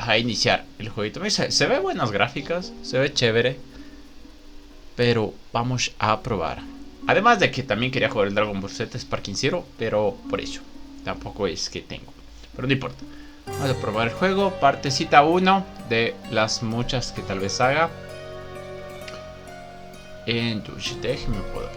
a iniciar el jueguito. Se ve buenas gráficas, se ve chévere, pero vamos a probar. Además de que también quería jugar el Dragon Ball Z Sparking Zero, pero por eso tampoco es que tengo. Pero no importa. Vamos a probar el juego, partecita 1 de las muchas que tal vez haga. Entonces, déjenme poder.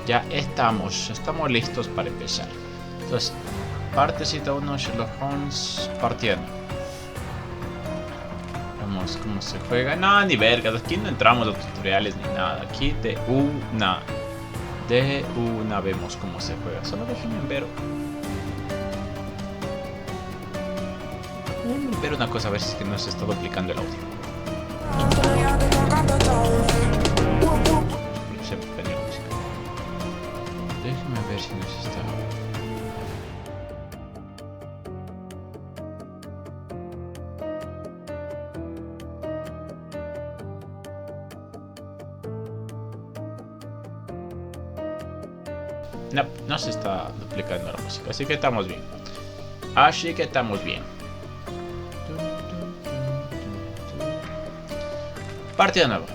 Ya estamos listos para empezar. Entonces, partecita 1, Sherlock Holmes, partida 1. Vamos cómo se juega. No, ni vergas, aquí no entramos a tutoriales ni nada. Aquí de una vemos cómo se juega. Solo déjenme ver una cosa, a ver si es que no se está duplicando el audio. Se prendió la música. Déjenme ver si no se está. No, no se está duplicando la música, así que estamos bien. Partida nueva.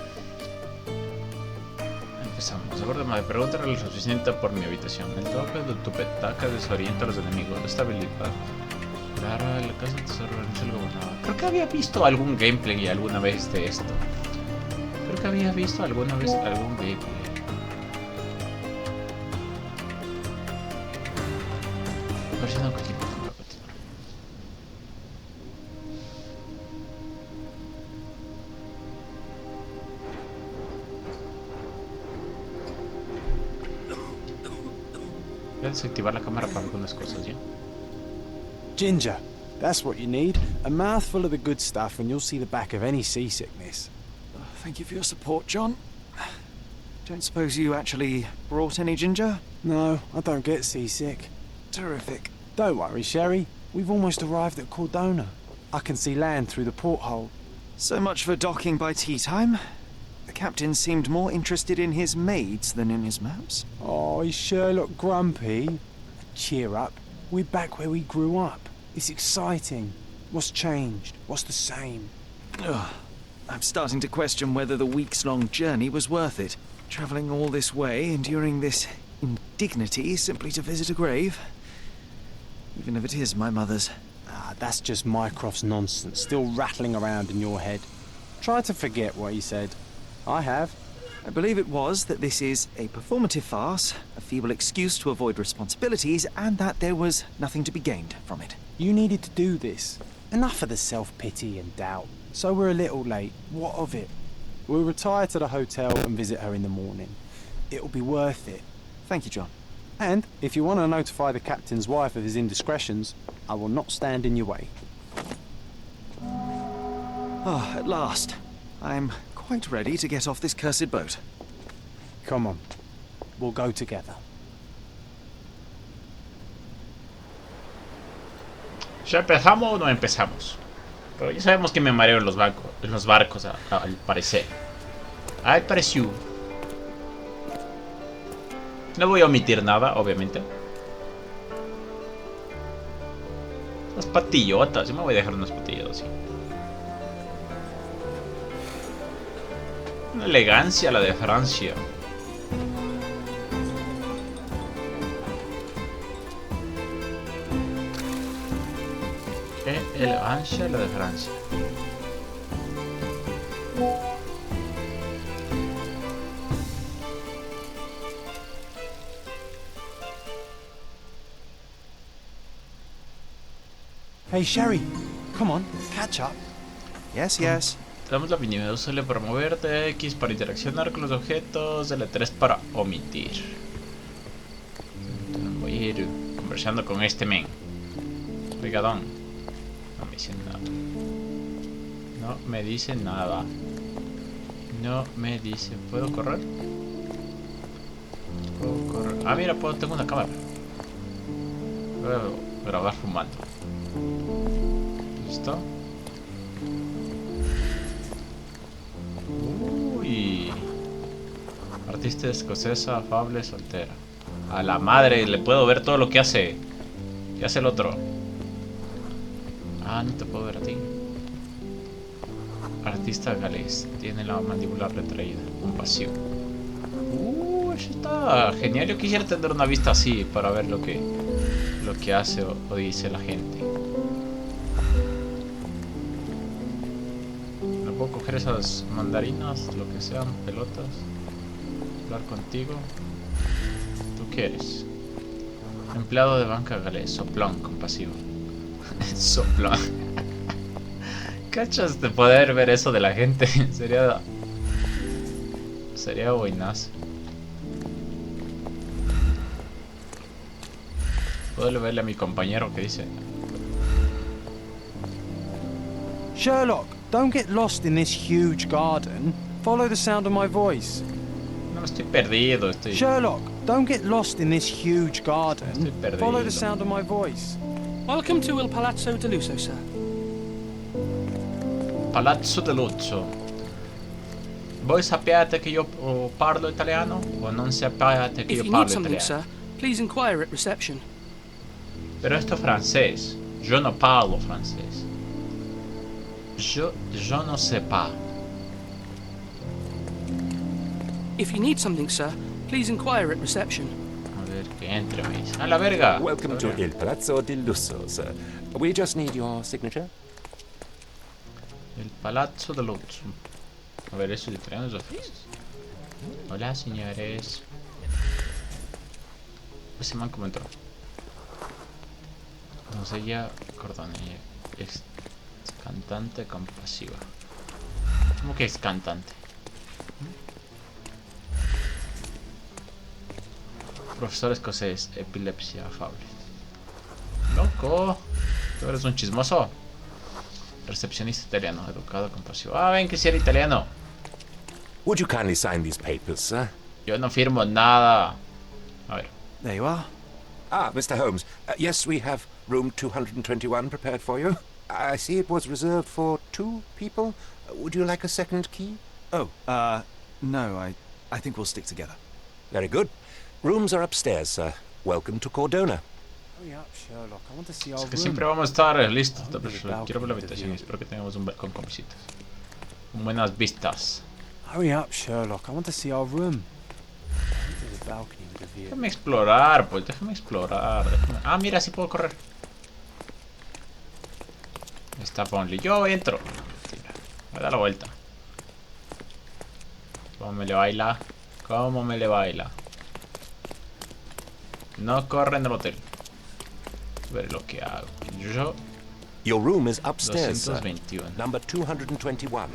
Empezamos. Acuérdame de preguntar lo suficiente por mi habitación. El toque de tu petaca desorienta a los enemigos. La estabilidad. Claro, la casa de tesoro no algo bueno. Creo que había visto algún gameplay alguna vez de esto. Creo que había visto alguna vez algún gameplay. A ver si no continúo. Voy a desactivar la cámara para algunas cosas, ¿ya? Ginger, that's what you need. A mouthful of the good stuff and you'll see the back of any seasickness. Thank you for your support, John. Don't suppose you actually brought any ginger? No, I don't get seasick. Terrific. Don't worry, Sherry. We've almost arrived at Cordona. I can see land through the porthole. So much for docking by tea time. The captain seemed more interested in his maids than in his maps. Oh, is Sherlock grumpy? Cheer up. We're back where we grew up. It's exciting. What's changed? What's the same? Ugh. I'm starting to question whether the weeks-long journey was worth it. Travelling all this way, enduring this indignity simply to visit a grave. Even if it is my mother's. Ah, that's just Mycroft's nonsense, still rattling around in your head. Try to forget what he said. I have. I believe it was that this is a performative farce, a feeble excuse to avoid responsibilities, and that there was nothing to be gained from it. You needed to do this. Enough of the self-pity and doubt. So we're a little late. What of it? We'll retire to the hotel and visit her in the morning. It'll be worth it. Thank you, John. And if you want to notify the captain's wife of his indiscretions, I will not stand in your way. Ah, at last. I'm quite ready to get off this cursed boat. Come on. We'll go together. ¿Ya empezamos o no empezamos? Pero ya sabemos que me mareo en los barcos, al parecer. Al pareció. No voy a omitir nada, obviamente. Las patillotas, yo me voy a dejar unas patillotas así. Una elegancia la de Francia. Qué elegancia la de Francia. Hey, Sherry. Come on, catch up. Yes, yes. Damos la habilidad usarle para moverte, X para interaccionar con los objetos, L3 para omitir. Entonces voy a ir conversando con este men. Oiga, don. No me dice nada. No me dice nada. No me dice. ¿Puedo correr? Puedo correr. Ah, mira, tengo una cámara. Voy grabar fumando. ¿Listo? Uy. Artista escocesa, afable, soltera. A la madre, le puedo ver todo lo que hace. ¿Qué hace el otro? Ah, no te puedo ver a ti. Artista galés. Tiene la mandíbula retraída. Compasivo. Eso está genial. Yo quisiera tener una vista así para ver lo que hace o dice la gente. ¿No puedo coger esas mandarinas? Lo que sean, pelotas. Hablar contigo. ¿Tú qué eres? Empleado de banca galés. Soplón, compasivo. Soplón. ¿Cachas de poder ver eso de la gente? Sería buenazo. Puedo verle a mi compañero que dice: Sherlock, don't get lost in this huge garden. Follow the sound of my voice. no, estoy perdido, estoy... Sherlock, don't get lost in this huge garden. Estoy perdido. Follow the sound of my voice. Welcome to Il Palazzo de Lusso, sir. Palazzo dell'Uzzo. Voi sappiate che io parlo italiano o non sappiate che If io you need parlo something, italiano? sir, please inquire at reception. Pero esto es francés. Yo no parlo francés. Yo no sé pas. If you need something, sir, please inquire at reception. A ver, que entre, me dice. ¡A la verga! Welcome to Il Palazzo di Lusso, sir. We just need your signature. El Palazzo dell'Uzzo. A ver, eso es italiano, eso es francés. Hola, señores. Ese man como entró. Doncella Cordonella. Es cantante compasiva. ¿Cómo que es cantante? Profesor escocés, epilepsia afable. ¡Loco! ¿Tú eres un chismoso? Recepcionista italiano, educado, compasivo. Ah, ven que si era italiano. Would you kindly sign these papers, sir? Yo no firmo nada. A ver. There you are. Ah, Mr. Holmes. Yes, we have room 221 prepared for you. I see it was reserved for 2 people. Would you like a second key? Oh, no, I think we'll stick together. Very good. Rooms are upstairs, sir. Welcome to Cordona. Hurry up, Sherlock. I want to see Es our que room. siempre vamos a estar listos. Quiero ver la habitación y espero que tengamos un balcón con visitas. Con buenas vistas. Hurry up, Sherlock. I want to see our room. There's a balcony with a view. Déjame explorar, pues déjame explorar. Ah, mira, sí puedo correr. Está Ponley. Yo entro. Me da la vuelta. ¿Cómo me le baila? ¿Cómo me le baila? No corre en el hotel. Veré lo que hago. Yo... Your room is upstairs, sir. 221. Number 221.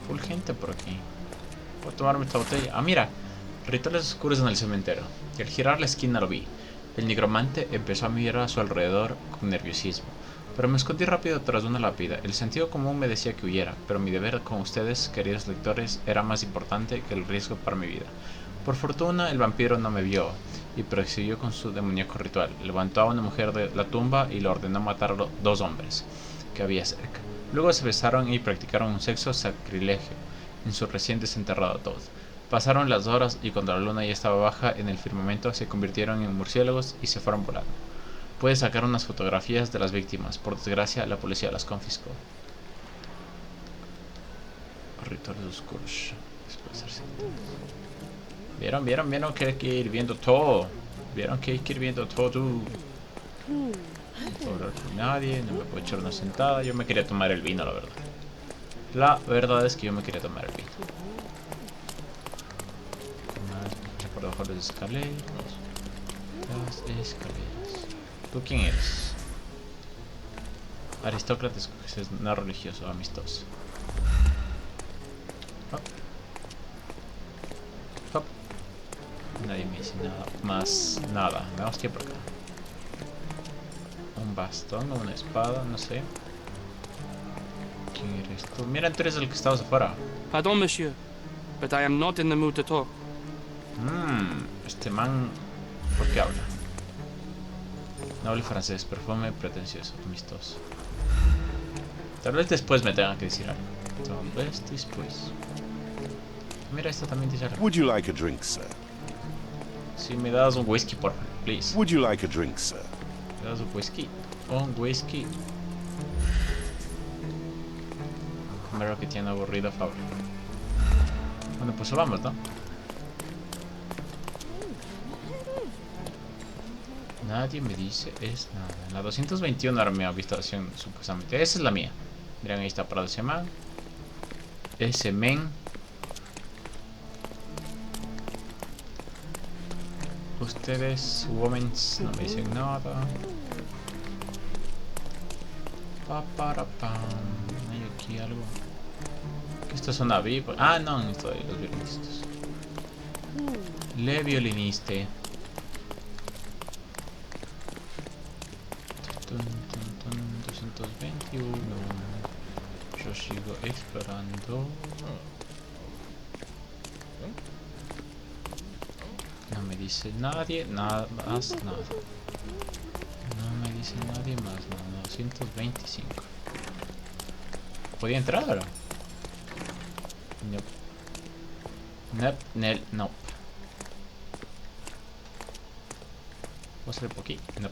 Full gente por aquí. Voy a tomarme esta botella. Ah, mira. Rituales oscuros en el cementerio. Y al girar la esquina lo vi. El nigromante empezó a mirar a su alrededor con nerviosismo. Pero me escondí rápido tras una lápida. El sentido común me decía que huyera, pero mi deber con ustedes, queridos lectores, era más importante que el riesgo para mi vida. Por fortuna, el vampiro no me vio y prosiguió con su demoníaco ritual. Levantó a una mujer de la tumba y le ordenó matar a 2 hombres que había cerca. Luego se besaron y practicaron un sexo sacrilegio en su recién desenterrado ataúd. Pasaron las horas y cuando la luna ya estaba baja en el firmamento se convirtieron en murciélagos y se fueron volando. Pude sacar unas fotografías de las víctimas. Por desgracia, la policía las confiscó. Rituales oscuros. ¿Vieron que hay que ir viendo todo? ¿Vieron que hay que ir viendo todo? No puedo hablar con nadie, no me puedo echar una sentada. Yo me quería tomar el vino, la verdad. La verdad es que yo me quería tomar el vino. Por debajo de las escaleras. Las escaleras. ¿Tú quién eres? Aristócrata escocés, no religioso, amistoso. Hop. Nadie me dice nada. Más nada. Veamos qué por acá. Un bastón o una espada, no sé. ¿Quién eres tú? Mira, tú eres el que estabas afuera. Pardon, monsieur, but I am not in the mood to talk. Este man... ¿Por qué habla? Noble francés, perfume pretencioso, amistoso. Tal vez después me tengan que decir algo. Tal vez después. Mira, esto también dice algo. Would you like a drink, sir? Si me das un whisky, por favor, please. Would you like a drink, sir? ¿Me das un whisky? Un whisky. Primero que tiene aburrida fábrica. Bueno, pues vamos, ¿no? Nadie me dice es nada. En la 221 era mi habitación, supuestamente. Esa es la mía. Miren, ahí está parado ese man. Ese men. Ustedes, womens, no me dicen nada. Para pam. Hay aquí algo. ¿Qué esto es una viva? Ah, no, esto de los violinistas. Le violiniste. Tun, tun, tun, 221. Yo sigo explorando. No me dice nadie, nada más, nada. No me dice nadie más, no, 225. ¿Podía entrar ahora? No. No. ¿Puedo hacer por aquí? No.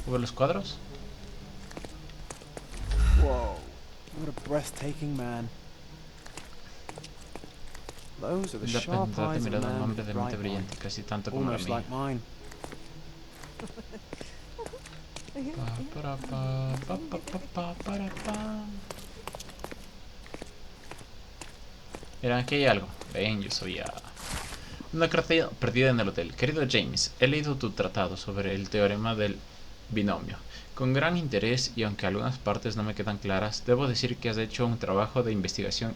¿Puedo ver los cuadros? Whoa, what a breathtaking man. Those are the sharp Depende de eyes of a mirar a un man hombre with de bright mente brillante, mind, casi tanto como la almost mía. like mine. Miren, aquí hay algo. Ven, yo sabía. Una carta perdida en el hotel. Querido James, he leído tu tratado sobre el teorema del binomio. Con gran interés, y aunque algunas partes no me quedan claras, debo decir que has hecho un trabajo de investigación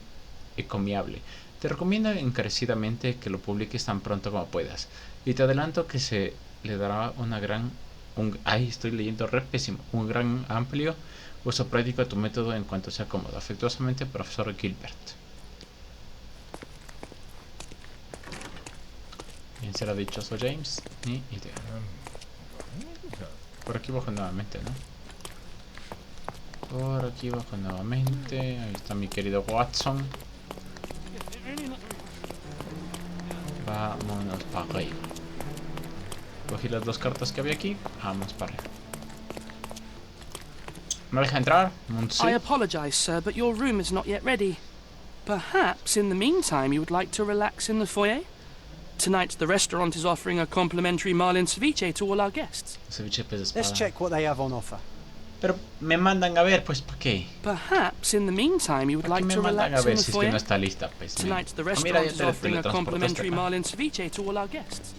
encomiable. Te recomiendo encarecidamente que lo publiques tan pronto como puedas. Y te adelanto que se le dará una gran... estoy leyendo re pésimo. Un gran amplio uso práctico a tu método en cuanto sea cómodo. Afectuosamente, profesor Gilbert. ¿Quién será dichoso James? Ni idea. Por aquí bajo nuevamente, ¿no? Por aquí bajo nuevamente. Ahí está mi querido Watson. Vámonos para arriba. Cogí las dos cartas que había aquí. Vamos para arriba. ¿Me deja entrar? I apologize, sir, but your room is not yet ready. Perhaps, in the meantime, you would like to relax in the foyer? Tonight, the restaurant is offering a complimentary marlin ceviche to all our guests. Ceviche pez de espada. Let's check what they have on offer. Pero me mandan a ver, pues, ¿para qué? Perhaps, in the meantime, you would ¿Para qué like me to mandan a relax in ver the si es que foyer? no está lista, pues? Tonight, the Mira, restaurant ya is te offering a teletransportaste complimentary acá. marlin ceviche to all our guests.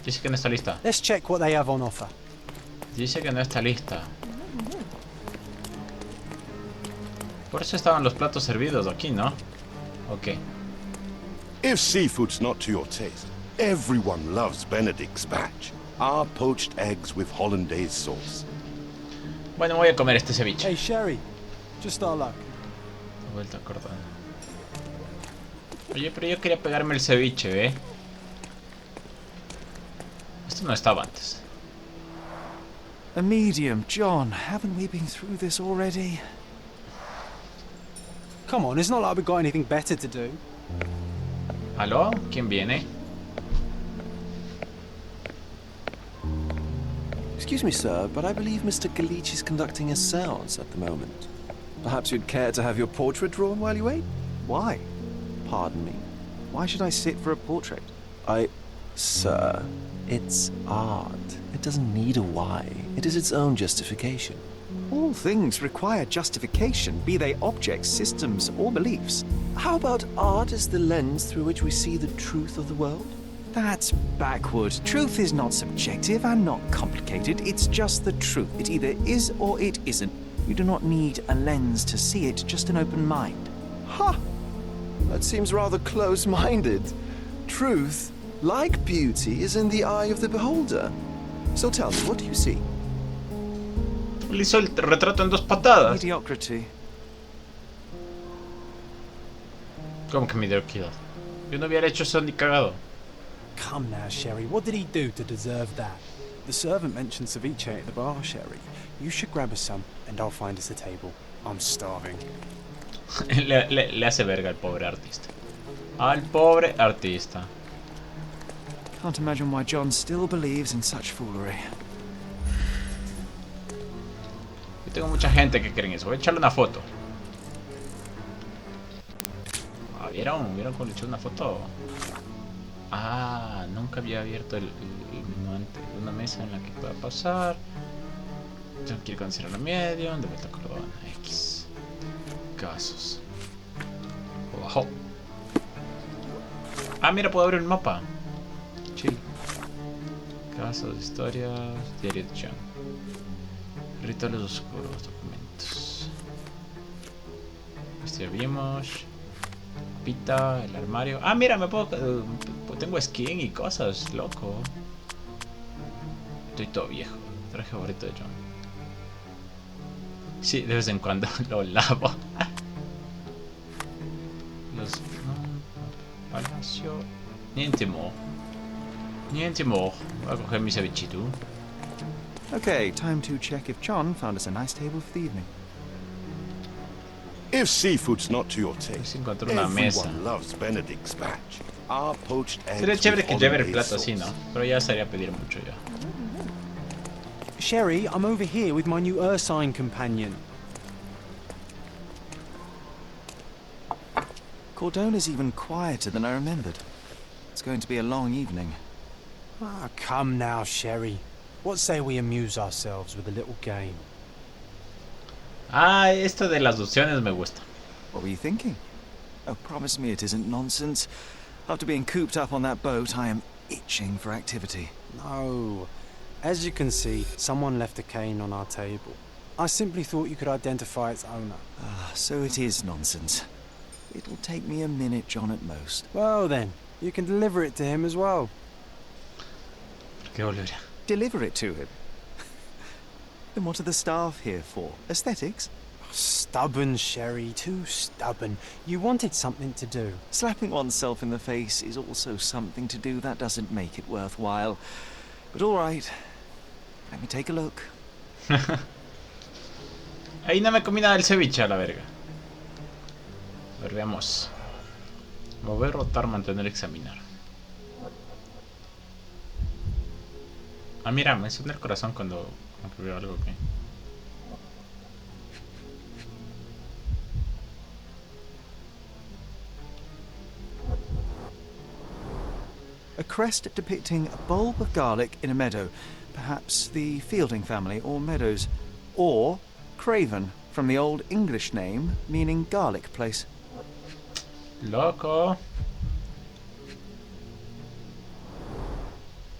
Dice que no está lista. Let's check what they have on offer. Dice que no está lista. Por eso estaban los platos servidos aquí, ¿no? Ok. If seafood's not to your taste, everyone loves Benedict's batch. Our poached eggs with hollandaise sauce. Bueno, voy a comer este ceviche. Hey, Sherry, just our luck. Vuelta cortada. Oye, pero yo quería pegarme el ceviche, ¿eh? Esto no estaba antes. A medium, John. Haven't we been through this already? Come on, it's not like we've got anything better to do. ¿Aló? ¿Quién viene? Excuse me, sir, but I believe Mr. Galich is conducting a séance at the moment. Perhaps you'd care to have your portrait drawn while you wait? Why? Pardon me. Why should I sit for a portrait? Sir, it's art. It doesn't need a why. It is its own justification. All things require justification, be they objects, systems, or beliefs. How about art as the lens through which we see the truth of the world? That's backward. Truth is not subjective and not complicated. It's just the truth. It either is or it isn't. You do not need a lens to see it, just an open mind. Ha! That seems rather close-minded. Truth, like beauty, is in the eye of the beholder. So tell me, what do you see? Le hizo el retrato en dos patadas. Mediocrity. ¿Cómo que mediocridad? Yo no hubiera hecho eso ni cagado. come now, Sherry. What did he do to deserve that? The servant mentioned ceviche at the bar, Sherry. You should grab us some, and I'll find us a table. I'm starving. le hace verga al pobre artista. Al pobre artista. Can't imagine why John still believes in such foolery. Yo tengo mucha gente que cree en eso. Voy a echarle una foto. Ah, ¿vieron? ¿Vieron cómo le eché una foto? Ah, nunca había abierto el menú antes. Una mesa en la que pueda pasar. Tengo que ir con Cierra Medium. De vuelta a Córdoba. X. Casos. Abajo. Ah, mira, puedo abrir el mapa. Chill. Casos, historias, diario de John. Rituales oscuros, documentos. Este ya vimos. Pita, el armario. Ah, mira, me puedo. Tengo skin y cosas, loco. Estoy todo viejo. Traje favorito de John. Sí, de vez en cuando lo lavo. Los. No, palacio. Niente mo. Niente mo. Voy a coger mi cevichito. Okay, time to check if John found us a nice table for the evening. If seafood's not to your taste, Si encontré una mesa. everyone loves Benedict's batch. Our poached eggs Sería chévere with que lleve el hollandaise plato así, ¿no? sauce. Pero ya sería pedir mucho ya. Sherry, I'm over here with my new Ursine companion. Cordona's even quieter than I remembered. It's going to be a long evening. Ah, come now, Sherry. What say we amuse ourselves with a little game? Ah, esto de las opciones me gusta. What were you thinking? Oh, promise me it isn't nonsense. After being cooped up on that boat, I am itching for activity. No. As you can see, someone left a cane on our table. I simply thought you could identify its owner. Ah, so it is nonsense. It'll take me a minute, John, at most. Well then, you can deliver it to him as well. ¿Qué volvería? Deliver it to him. Then what are the staff here for? Aesthetics? Stubborn, Sherry, too stubborn. You wanted something to do. Slapping oneself in the face is also something to do. That doesn't make it worthwhile. But all right. Let me take a look. Ahí no me comí nada del ceviche a la verga. A ver, veamos. Mover, rotar, mantener, examinar. Ah, mira, me suena el corazón cuando veo algo que... A crest depicting a bulb of garlic in a meadow. Perhaps the Fielding family or Meadows. Or Craven, from the Old English name meaning garlic place. Loco.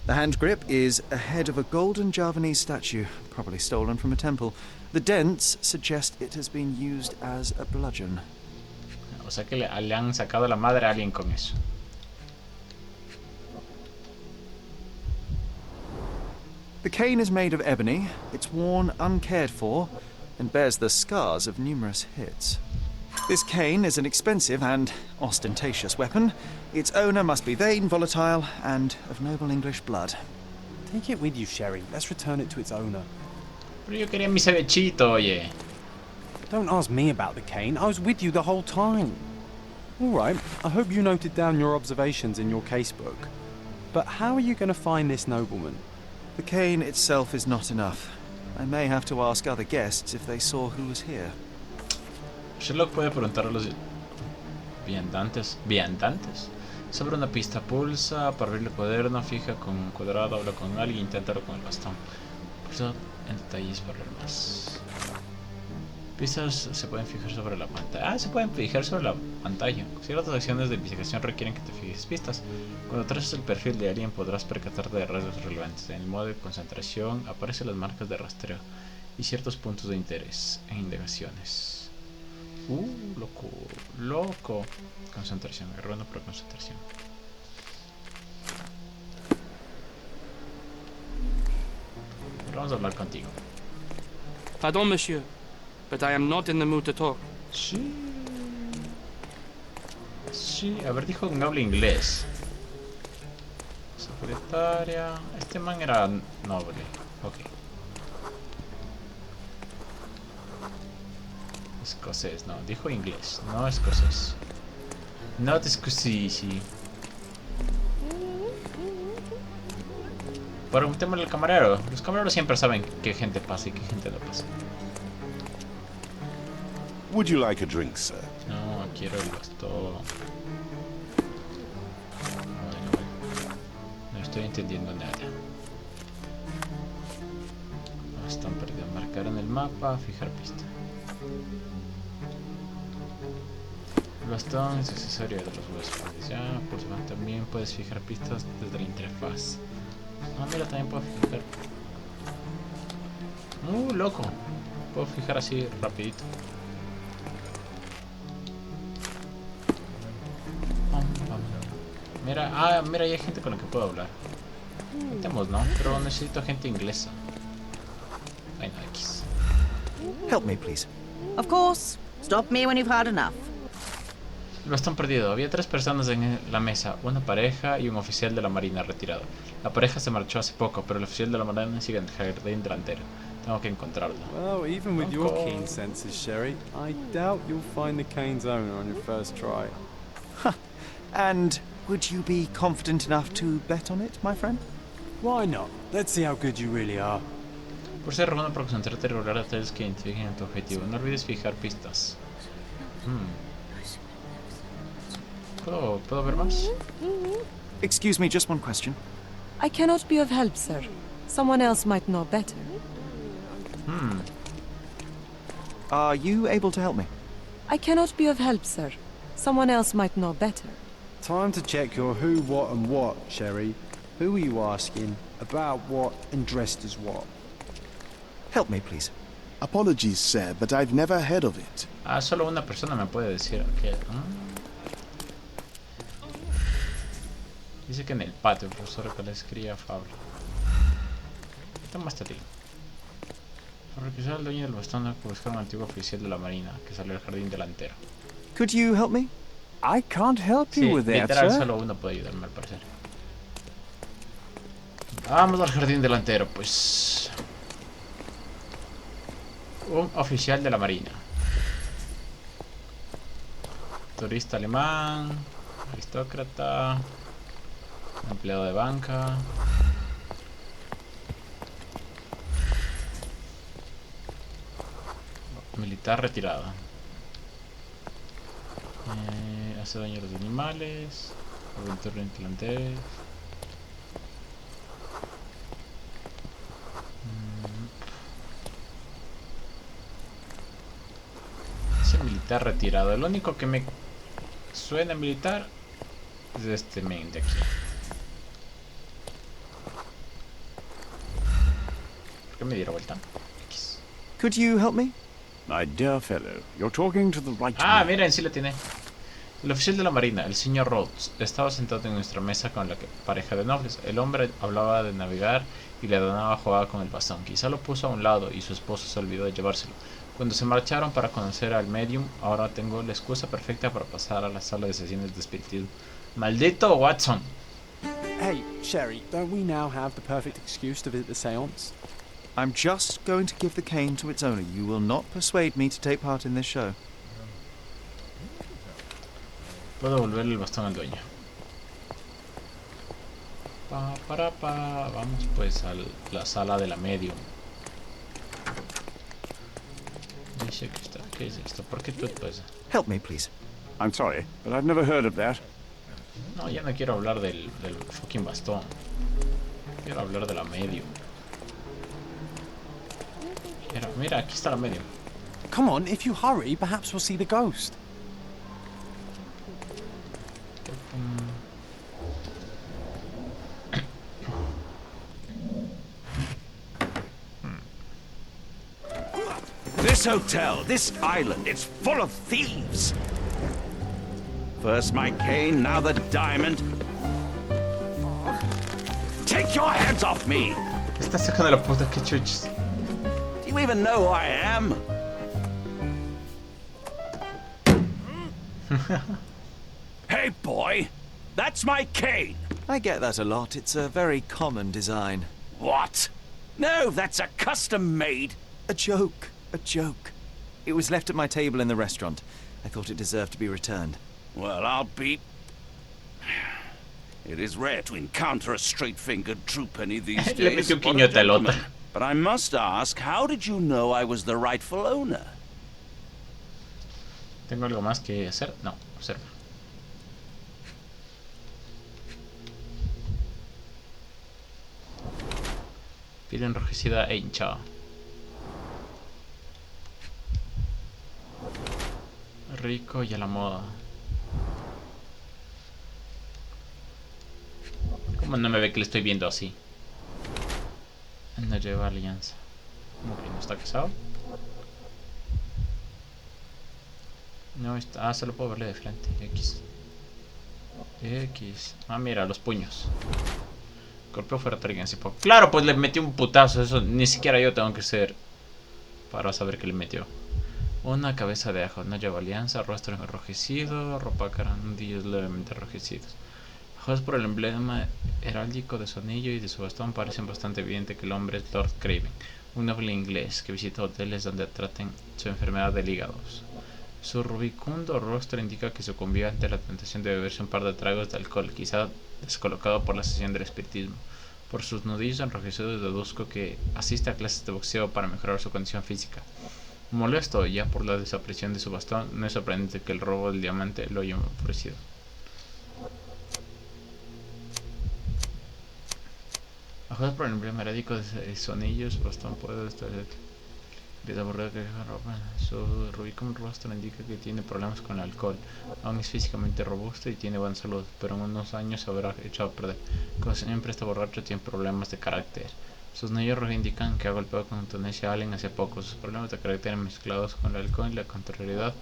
The hand grip is a head of a golden Javanese statue, probably stolen from a temple. The dents suggest it has been used as a bludgeon. O sea que le han sacado la madre a alguien con eso. The cane is made of ebony, it's worn uncared for, and bears the scars of numerous hits. This cane is an expensive and ostentatious weapon. Its owner must be vain, volatile, and of noble English blood. Take it with you, Sherry. Let's return it to its owner. Pero yo quería mi cevechito, oye. Don't ask me about the cane. I was with you the whole time. All right, I hope you noted down your observations in your casebook. But how are you going to find this nobleman? The cane itself is not enough. I may have to ask other guests if they saw who was here. Sherlock puede preguntar a los viandantes sobre una pista. Pulsa para abrir el cuaderno, fija con un cuadrado, habla con alguien, inténtalo con el bastón. Pulsa en detalles para ver más. Pistas se pueden fijar sobre la pantalla. Ah, se pueden fijar sobre la pantalla. Ciertas acciones de investigación requieren que te fijes pistas. Cuando traces el perfil de alguien podrás percatarte de rasgos relevantes. En el modo de concentración aparecen las marcas de rastreo y ciertos puntos de interés en indagaciones. Loco, loco. Concentración, error por concentración. Pero vamos a hablar contigo. Pardon, monsieur, but I am not in the mood to talk. Sí. Sí, a ver, dijo que no habla inglés. Propietaria. Este man era noble. Ok. Escocés, no. Dijo inglés, no escocés. Not Scorsese. Preguntémosle al camarero. Los camareros siempre saben qué gente pasa y qué gente no pasa. Would you like a drink, sir? No, quiero el bastón. No estoy entendiendo nada. Están perdidos. Marcar en el mapa, fijar pista. El bastón es accesorio de los huéspedes. Ya, por supuesto, también puedes fijar pistas desde la interfaz. Ah, mira, también puedo fijar. Loco. Puedo fijar así rapidito. Mira, mira, ahí hay gente con la que puedo hablar. Intentemos, ¿no? Pero necesito gente inglesa. Bueno, X. Help me, please. Of course. Stop me when you've had enough. El bastón perdido. Había 3 personas en la mesa, una pareja y un oficial de la marina retirado. La pareja se marchó hace poco, pero el oficial de la marina sigue en el jardín delantero. Tengo que encontrarlo. Well, even with your keen senses, Sherry, I doubt you'll find the cane's owner on your first try. And would you be confident enough to bet on it, my friend? Why not? Let's see how good you really are. Por ser bueno para concentrarte y lograr detalles que identifiquen tu objetivo. No olvides fijar pistas. ¿Puedo ver más? Excuse me, just one question. I cannot be of help, sir. Someone else might know better. Are you able to help me? I cannot be of help, sir. Someone else might know better. Time to check your who, what, and what, Sherry. Who are you asking? About what and dressed as what? Help me, please. Apologies, sir, but I've never heard of it. Solo una persona me puede decir que... Dice que en el patio, el profesor que le escribía Fabio. Toma este tío. Para requisar al dueño del bastón hay que buscar un antiguo oficial de la marina que salió del jardín delantero. Could you help me? I can't help you Sí, with that, literal, sir. solo uno puede ayudarme al parecer. Vamos al jardín delantero, pues. Un oficial de la marina. Turista alemán. Aristócrata. Empleado de banca. Militar retirado. Hace daño a los animales. Aventura en planteles. Ese militar retirado. El único que me suena militar es este men de aquí. ¿Por qué me diera vuelta? X. Could you help me? My dear fellow, you're talking to the right man. Miren, sí le tiene. El oficial de la marina, el señor Rhodes, estaba sentado en nuestra mesa con la pareja de nobles. El hombre hablaba de navegar y la dama jugaba con el bastón. Quizá lo puso a un lado y su esposo se olvidó de llevárselo. Cuando se marcharon para conocer al medium, ahora tengo la excusa perfecta para pasar a la sala de sesiones de espiritismo. ¡Maldito Watson! Hey, Sherry, don't we now have the perfect excuse to visit the seance? I'm just going to give the cane to its owner. You will not persuade me to take part in this show. Puedo volver el bastón al dueño. Vamos pues a la sala de la medium. Dice que está. ¿Qué es esto? ¿Por qué tú pues? Help me, please. I'm sorry, but I've never heard of that. No, ya no quiero hablar del fucking bastón. Quiero hablar de la medium. Mira, aquí está la medium. Come on, if you hurry, perhaps we'll see the ghost. This hotel, this island, it's full of thieves. First my cane, now the diamond. Take your hands off me! Está sacando la puta, que chuches. Do you even know who I am? Hey, boy, that's my cane. I get that a lot. It's a very common design. What? No, that's a custom-made... A joke. A joke. It was left at my table in the restaurant. I thought it deserved to be returned. Well, I'll be... It is rare to encounter a straight-fingered true penny these Le days. metí un quiñote al otro. But I must ask, how did you know I was the rightful owner? ¿Tengo algo más que hacer? No, observa. Piel enrojecida e hinchada. Rico y a la moda. ¿Cómo no me ve que le estoy viendo así? No lleva alianza. ¿Cómo que no está casado? No está... Ah, solo puedo verle de frente. X. X. Ah, mira, los puños. Golpeo fuerte a alguien hace poco. Claro, pues le metí un putazo. Eso ni siquiera yo tengo que ser para saber que le metió. Una cabeza de ajo. No lleva alianza. Rostro enrojecido. Ropa cara. Nudillos levemente enrojecidos. Ojos por el emblema heráldico de su anillo y de su bastón parecen bastante evidente que el hombre es Lord Craven, un noble inglés que visita hoteles donde traten su enfermedad del hígado. Su rubicundo rostro indica que sucumbió ante la tentación de beberse un par de tragos de alcohol, quizá descolocado por la sesión del espiritismo. Por sus nudillos enrojecidos deduzco que asiste a clases de boxeo para mejorar su condición física. Molesto ya por la desaparición de su bastón, no es sorprendente que el robo del diamante lo haya enfurecido. Ojos por el emblema herádico de su anillo, su bastón puede estar desaborrado que deja ropa. Su rubicón rostro indica que tiene problemas con el alcohol. Aún es físicamente robusto y tiene buena salud, pero en unos años se habrá echado a perder. Como siempre, este borracho tiene problemas de carácter. Sus anillos rojos indican que ha golpeado con tundencia a alguien hace poco. Sus problemas de carácter mezclados con el alcohol y la contrariedad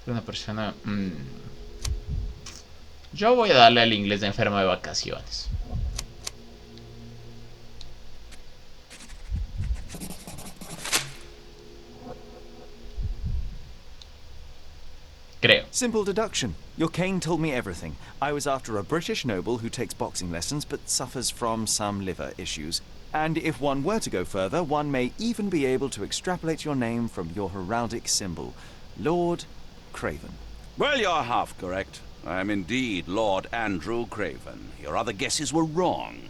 de una persona... Yo voy a darle al inglés de enfermo de vacaciones. Creo. Simple deduction. Your cane told me everything. I was after a British noble who takes boxing lessons but suffers from some liver issues. And if one were to go further, one may even be able to extrapolate your name from your heraldic symbol, Lord Craven. Well, you're half correct. I am indeed Lord Andrew Craven. Your other guesses were wrong.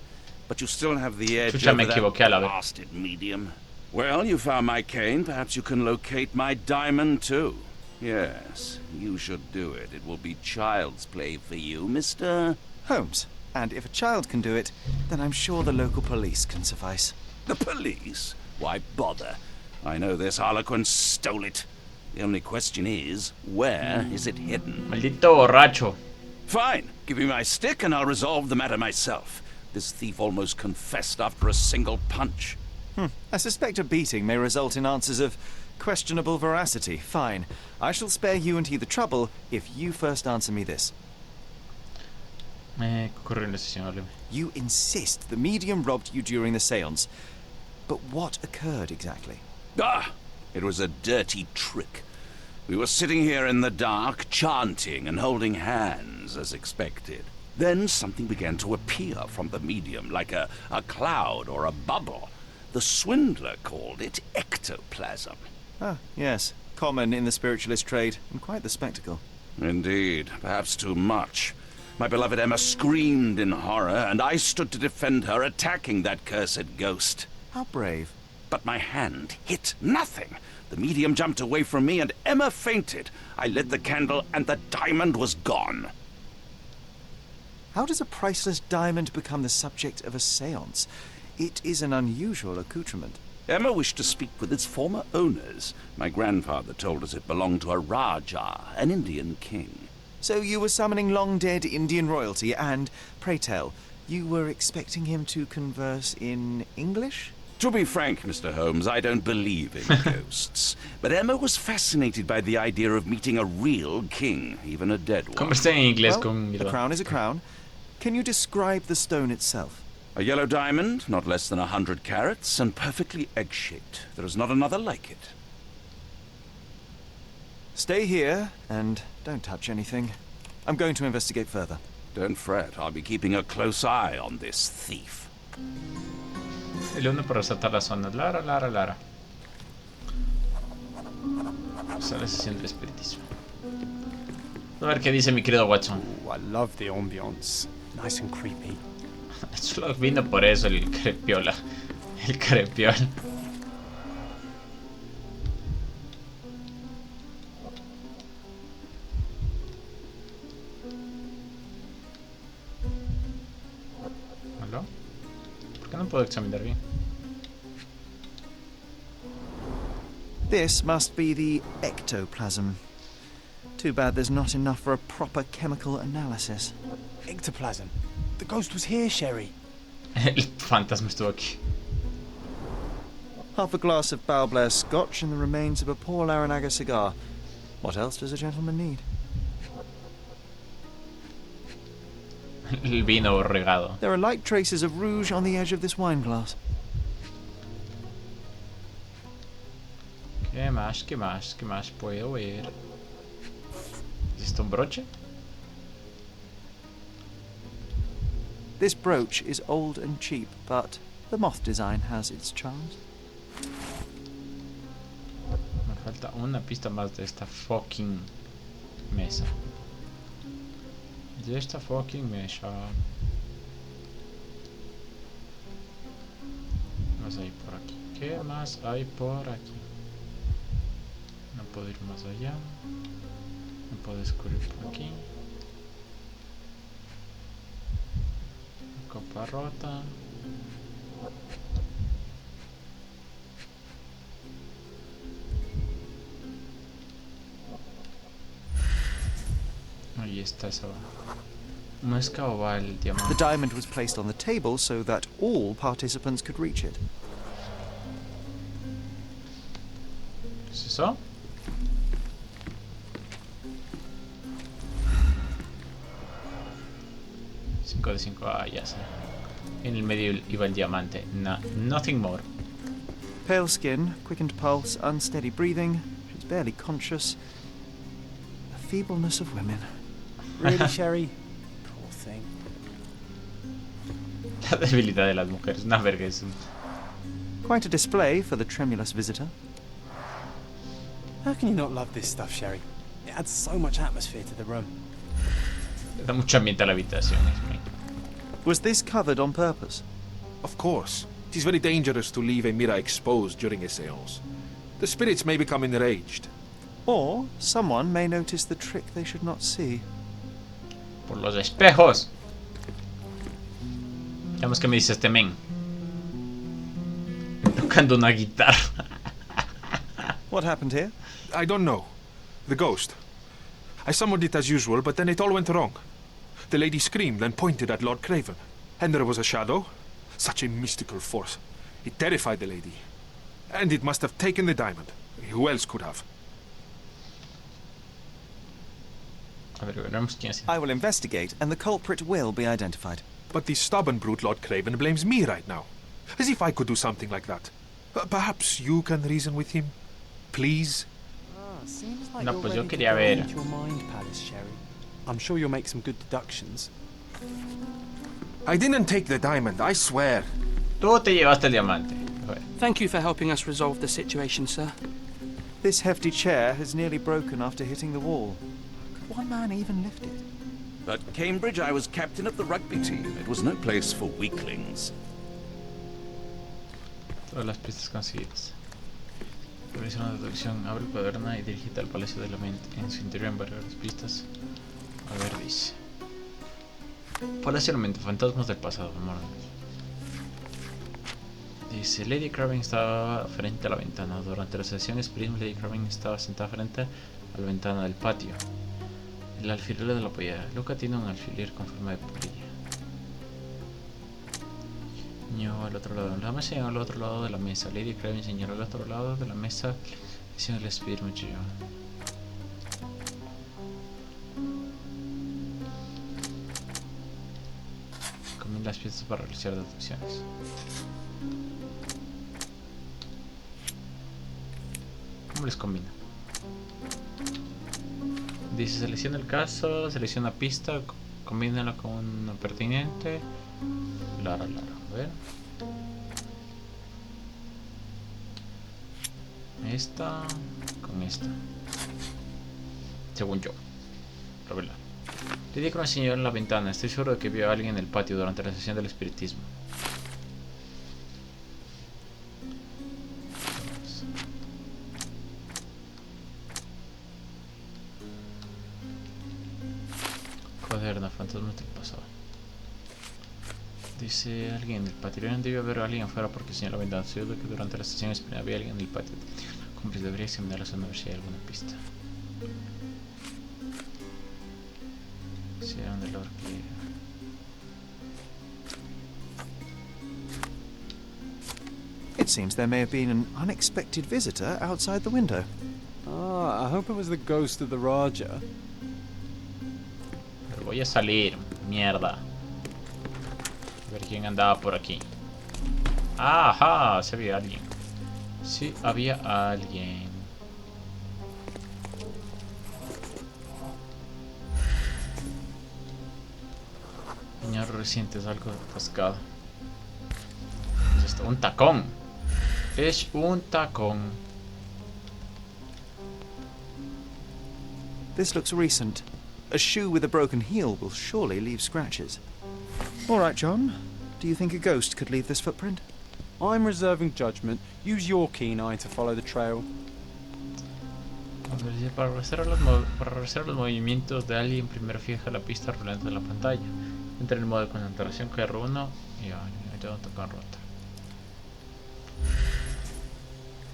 But you still have the edge over that blasted medium. Well, you found my cane. Perhaps you can locate my diamond, too. Yes, you should do it. It will be child's play for you, Mr. Holmes. And if a child can do it, then I'm sure the local police can suffice. The police? Why bother? I know this harlequin stole it. The only question is, where is it hidden? Maldito borracho. Fine. Give me my stick and I'll resolve the matter myself. This thief almost confessed after a single punch. I suspect a beating may result in answers of questionable veracity. Fine. I shall spare you and he the trouble if you first answer me this. You insist the medium robbed you during the séance. But what occurred exactly? It was a dirty trick. We were sitting here in the dark, chanting and holding hands, as expected. Then something began to appear from the medium, like a cloud or a bubble. The swindler called it ectoplasm. Ah, yes. Common in the spiritualist trade, and quite the spectacle. Indeed, perhaps too much. My beloved Emma screamed in horror, and I stood to defend her, attacking that cursed ghost. How brave. But my hand hit nothing. The medium jumped away from me, and Emma fainted. I lit the candle, and the diamond was gone. How does a priceless diamond become the subject of a séance? It is an unusual accoutrement. Emma wished to speak with its former owners. My grandfather told us it belonged to a Rajah, an Indian king. So you were summoning long-dead Indian royalty, and, pray tell, you were expecting him to converse in English? To be frank, Mr. Holmes, I don't believe in ghosts. But Emma was fascinated by the idea of meeting a real king, even a dead one. Conversé en inglés Well, con mi a crown is a crown. Can you describe the stone itself? A yellow diamond, not less than 100 carats, and perfectly egg-shaped. There is not another like it. Stay here, and don't touch anything. I'm going to investigate further. Don't fret, I'll be keeping a close eye on this thief. El 1 para resaltar las zonas. Lara. Usar la sesión del espiritismo. A ver qué dice mi querido Watson. Ooh, I love the ambience. Nice and creepy. Solo vino por eso el crepiola. El crepiol. ¿Aló? ¿Por qué no puedo examinar bien? This must be the ectoplasm. Too bad there's not enough for a proper chemical analysis. Ectoplasm. The ghost was here, Sherry. El fantasma estuvo aquí. Half a glass of Balblair scotch and the remains of a Paul Aranaga cigar. What else does a gentleman need? El vino regado. There are light traces of rouge on the edge of this wine glass. ¿Qué más puedo ver? ¿Es esto un broche? This brooch is old and cheap, but the moth design has its charms. Me falta una pista más de esta fucking mesa. De esta fucking mesa. ¿Qué más hay por aquí? ¿Qué más hay por aquí? No puedo ir más allá. No puedo descubrir por aquí. Copa rota. Ahí está eso. Muesca oval, diamante. The diamond was placed on the table so that all participants could reach it. ¿Qué es eso? De 5, ya sé. En el medio iba el diamante. Nothing more. Pale skin, quickened pulse, unsteady breathing. She's barely conscious. The feebleness of women. Really, Sherry? Poor thing. La debilidad de las mujeres. Una verga eso. Quite a display for the tremulous visitor. How can you not love this stuff, Sherry? It adds so much atmosphere to the room. Le da mucho ambiente a la habitación. Was this covered on purpose? Of course. It is very dangerous to leave a mirror exposed during a seance. The spirits may become enraged. Or someone may notice the trick they should not see. Por los espejos. Veamos qué me dice este men. Tocando una guitarra. What happened here? I don't know. The ghost. I summoned it as usual, but then it all went wrong. The lady screamed and pointed at Lord Craven. And there was a shadow. Such a mystical force. It terrified the lady. And it must have taken the diamond. Who else could have? I will investigate, and the culprit will be identified. But the stubborn brute Lord Craven blames me right now. As if I could do something like that. Perhaps you can reason with him? Please? Seems like No, you're pues yo ready to quería go ver. into your mind palace, Sherry. I'm sure you'll make some good deductions. I didn't take the diamond, I swear. Tú te llevaste el diamante. Thank you for helping us resolve the situation, sir. This hefty chair has nearly broken after hitting the wall. Could one man even lift it? At Cambridge, I was captain of the rugby team. It was no place for weaklings. Todas las pistas conseguidas. Realiza una deducción, abre el cuaderno y dirígete al Palacio de la Mente. En su interior embarga las pistas. A ver, dice. Palacio de la Mente, Fantasmas del Pasado. Amor. Dice, Lady Craven estaba frente a la ventana. Durante la sesión Espiritismo, Lady Craven estaba sentada frente a la ventana del patio. El alfiler de la pollera. Luca tiene un alfiler con forma de polilla. Señaló al otro lado. La mesa señaló al otro lado de la mesa. Lady Craven señaló al otro lado de la mesa. Diciendo el espíritu mucho. Combina las piezas para realizar deducciones. ¿Cómo les combina? Dice selecciona el caso, selecciona pista, combínalo con una pertinente. Lara. A ver. Esta con esta. Según yo. Revelar. Le di con una señora en la ventana. Estoy seguro de que vio a alguien en el patio durante la sesión del espiritismo. Cuaderno, Fantasmas del Pasado. Dice alguien en el patio. Debe haber alguien afuera porque señala la ventana. Estoy seguro de que durante la sesión había alguien en el patio. Compres, debería examinar la zona a ver si hay alguna pista. Si era un Lord Craven. It seems there may have been an unexpected visitor outside the window. Ah, I hope it was the ghost of the Raja. Pero voy a salir, mierda. A ver quién andaba por aquí. Ajá, sí había alguien. Sí había alguien. Señor, recientes algo atascado. ¿Qué es esto? Un tacón. Es un tacón. This looks recent. A shoe with a broken heel will surely leave scratches. All right, John. Do you think a ghost could leave this footprint? I'm reserving judgment. Use your keen eye to follow the trail. Para realizar los movimientos de alguien, primero fija la pista rolante de la pantalla. Entra en el modo de concentración KR1 y ya no toca rota.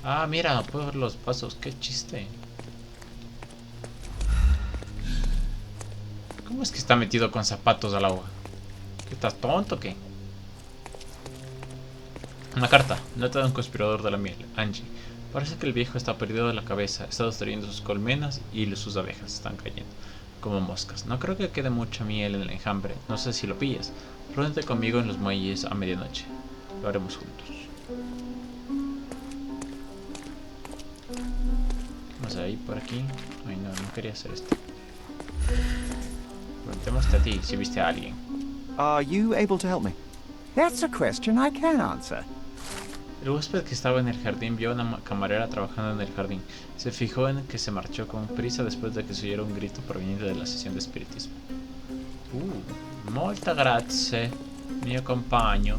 Ah, mira, puedo ver los pasos, qué chiste. ¿Cómo es que está metido con zapatos al agua? ¿Qué estás tonto o qué? Una carta, nota de un conspirador de la miel, Angie. Parece que el viejo está perdido de la cabeza, está destruyendo sus colmenas y sus abejas están cayendo como moscas. No creo que quede mucha miel en el enjambre, no sé si lo pillas. Reúnete conmigo en los muelles a medianoche. Lo haremos juntos. Vamos a ir por aquí. Ay, no quería hacer esto. Preguntémoste a ti si viste a alguien. Are you able to help me? That's a question I can answer. El huésped que estaba en el jardín vio a una camarera trabajando en el jardín. Se fijó en que se marchó con prisa después de que se oyera un grito proveniente de la sesión de espiritismo. Molta grazie, mio compagno.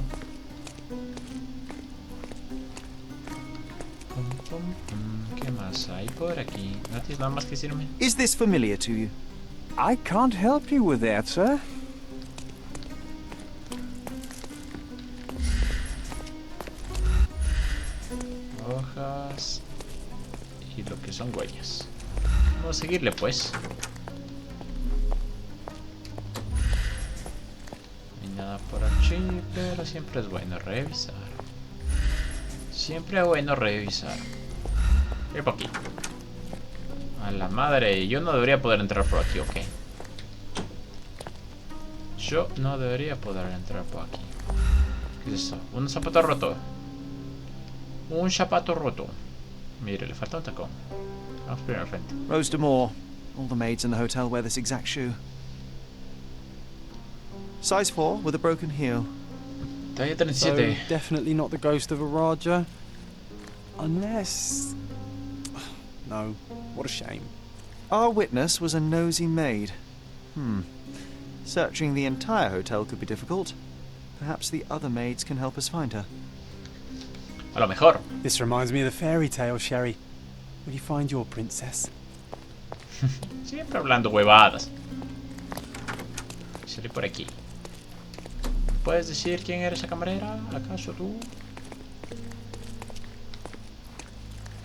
¿Qué más hay por aquí? ¿No tienes nada más que decirme? Is this familiar to you? I can't help you with that, sir. Hojas y lo que son huellas. Vamos a seguirle pues. No hay nada por aquí, pero siempre es bueno revisar. Siempre es bueno revisar. ¿Qué por aquí? A la madre, yo no debería poder entrar por aquí, ¿ok? Yo no debería poder entrar por aquí. ¿Qué es eso? Un zapato roto. Un zapato roto. Mire, le falta un tacón. Vamos primero al frente. Rose Moore. All the maids in the hotel wear this exact shoe. Size 4 with a broken heel. Talla 37. So, definitely not the ghost of a Raja. Unless... No. What a shame. Our witness was a nosy maid. Searching the entire hotel could be difficult. Perhaps the other maids can help us find her. A lo mejor. This reminds me of the fairy tale, Sherry. Will you find your princess? Siempre hablando huevadas. Salí por aquí. ¿Puedes decir quién era esa camarera? ¿Acaso tú?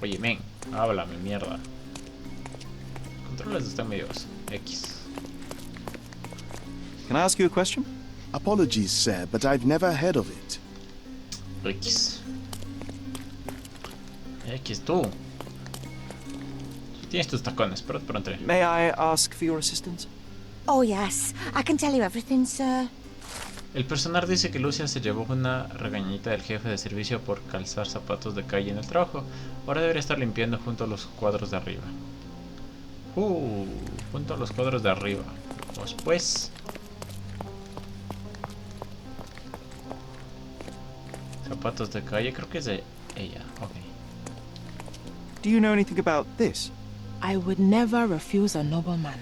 Oye, men, háblame, mierda. Controles están medios X. Can I ask you a question? Apologies, sir, but I've never heard of it. X. X, tú. Tienes tus tacones, pero pronto. May I ask for your assistance? Oh, yes. I can tell you everything, sir. El personal dice que Lucia se llevó una regañita del jefe de servicio por calzar zapatos de calle en el trabajo. Ahora debería estar limpiando junto a los cuadros de arriba. Junto a los cuadros de arriba. Vamos pues. zapatos de calle. Creo que es de ella. Ok. Do you know anything about this? I would never refuse a nobleman,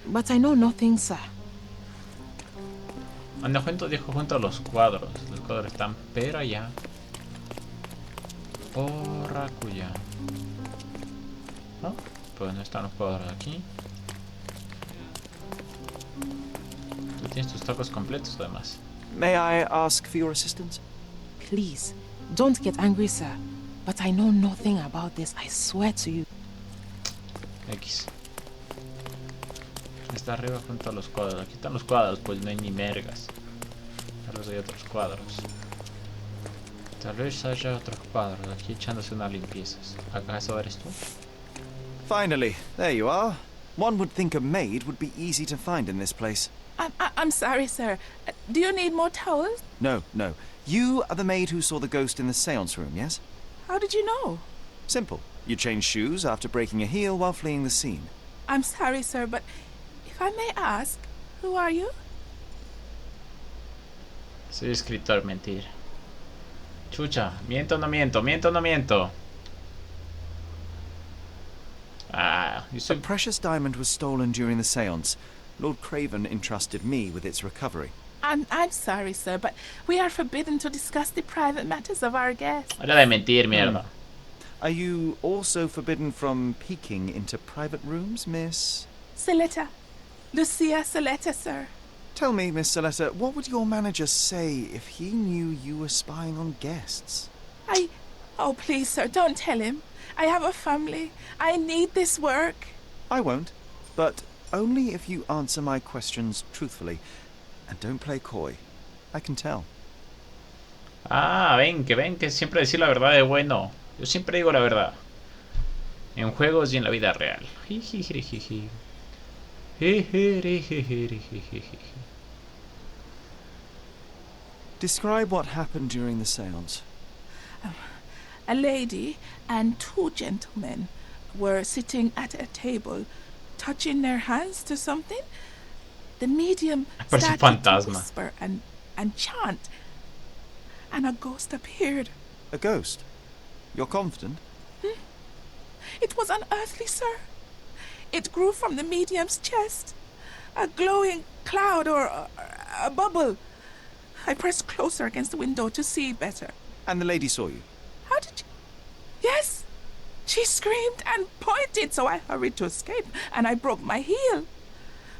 but I know nothing, sir. Ando junto a los cuadros. Los cuadros están pero allá. Porracuya. ¿No? Pues no están los cuadros aquí. Tú tienes tus tacos completos además. May I ask for your assistance? Please, don't get angry, sir. But I know nothing about this, I swear to you. X. Está arriba junto a los cuadros. Aquí están los cuadros, pues no hay ni mergas. Tal vez hay otros cuadros. Tal vez haya otros cuadros. Aquí echándose unas limpiezas. ¿Acaso eres tú? Finally, there you are. One would think a maid would be easy to find in this place. I'm sorry, sir. Do you need more towels? No, no. You are the maid who saw the ghost in the seance room, yes? How did you know? Simple. You changed shoes after breaking a heel while fleeing the scene. I'm sorry, sir, but if I may ask, who are you? Soy escritor, mentira. Chucha, miento o no miento, miento o no miento. Ah, A precious diamond was stolen during the seance. Lord Craven entrusted me with its recovery. I'm sorry, sir, but we are forbidden to discuss the private matters of our guests. Hora de mentir, mierda. Are you also forbidden from peeking into private rooms, Miss? Saletta. Lucia Saletta, sir. Tell me, Miss Saletta, what would your manager say if he knew you were spying on guests? Oh, please, sir, don't tell him. I have a family. I need this work. I won't, but only if you answer my questions truthfully. And don't play coy. I can tell. Ah, ven que siempre decir la verdad es bueno. Yo siempre digo la verdad. En juegos y en la vida real. Describe what happened during the seance. A lady and two gentlemen were sitting at a table, touching their hands to something. The medium started to whisper and chant, and a ghost appeared. A ghost? You're confident? It was unearthly, sir. It grew from the medium's chest. A glowing cloud or a bubble. I pressed closer against the window to see better. And the lady saw you? How did you... Yes! She screamed and pointed, so I hurried to escape, and I broke my heel.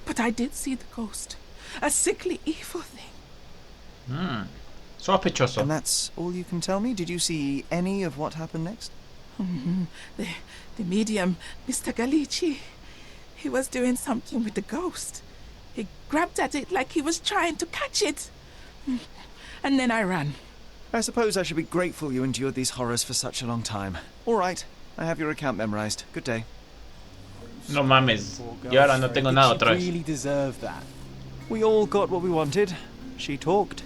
But I did see the ghost. A sickly, evil thing. Sospechoso. And that's all you can tell me? Did you see any of what happened next? The medium, Mr. Galici, he was doing something with the ghost. He grabbed at it like he was trying to catch it. And then I ran. I suppose I should be grateful you endured these horrors for such a long time. All right, I have your account memorized. Good day. No mames, yo ahora no tengo nada otra vez. Really deserve that. We all got what we wanted. She talked.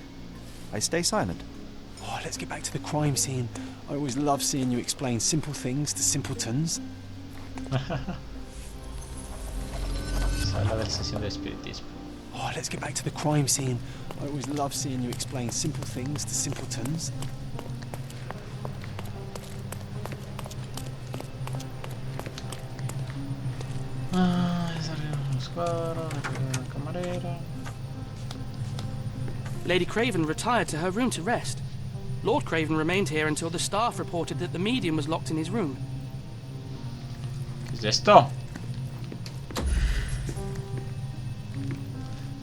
I stay silent. Oh, let's get back to the crime scene. I always love seeing you explain simple things to simpletons. Sala de sesión de espiritismo. Oh, let's get back to the crime scene. I always love seeing you explain simple things to simpletons. Lady Craven retired to her room to rest. Lord Craven remained here until the staff reported that the medium was locked in his room. ¿Qué es esto?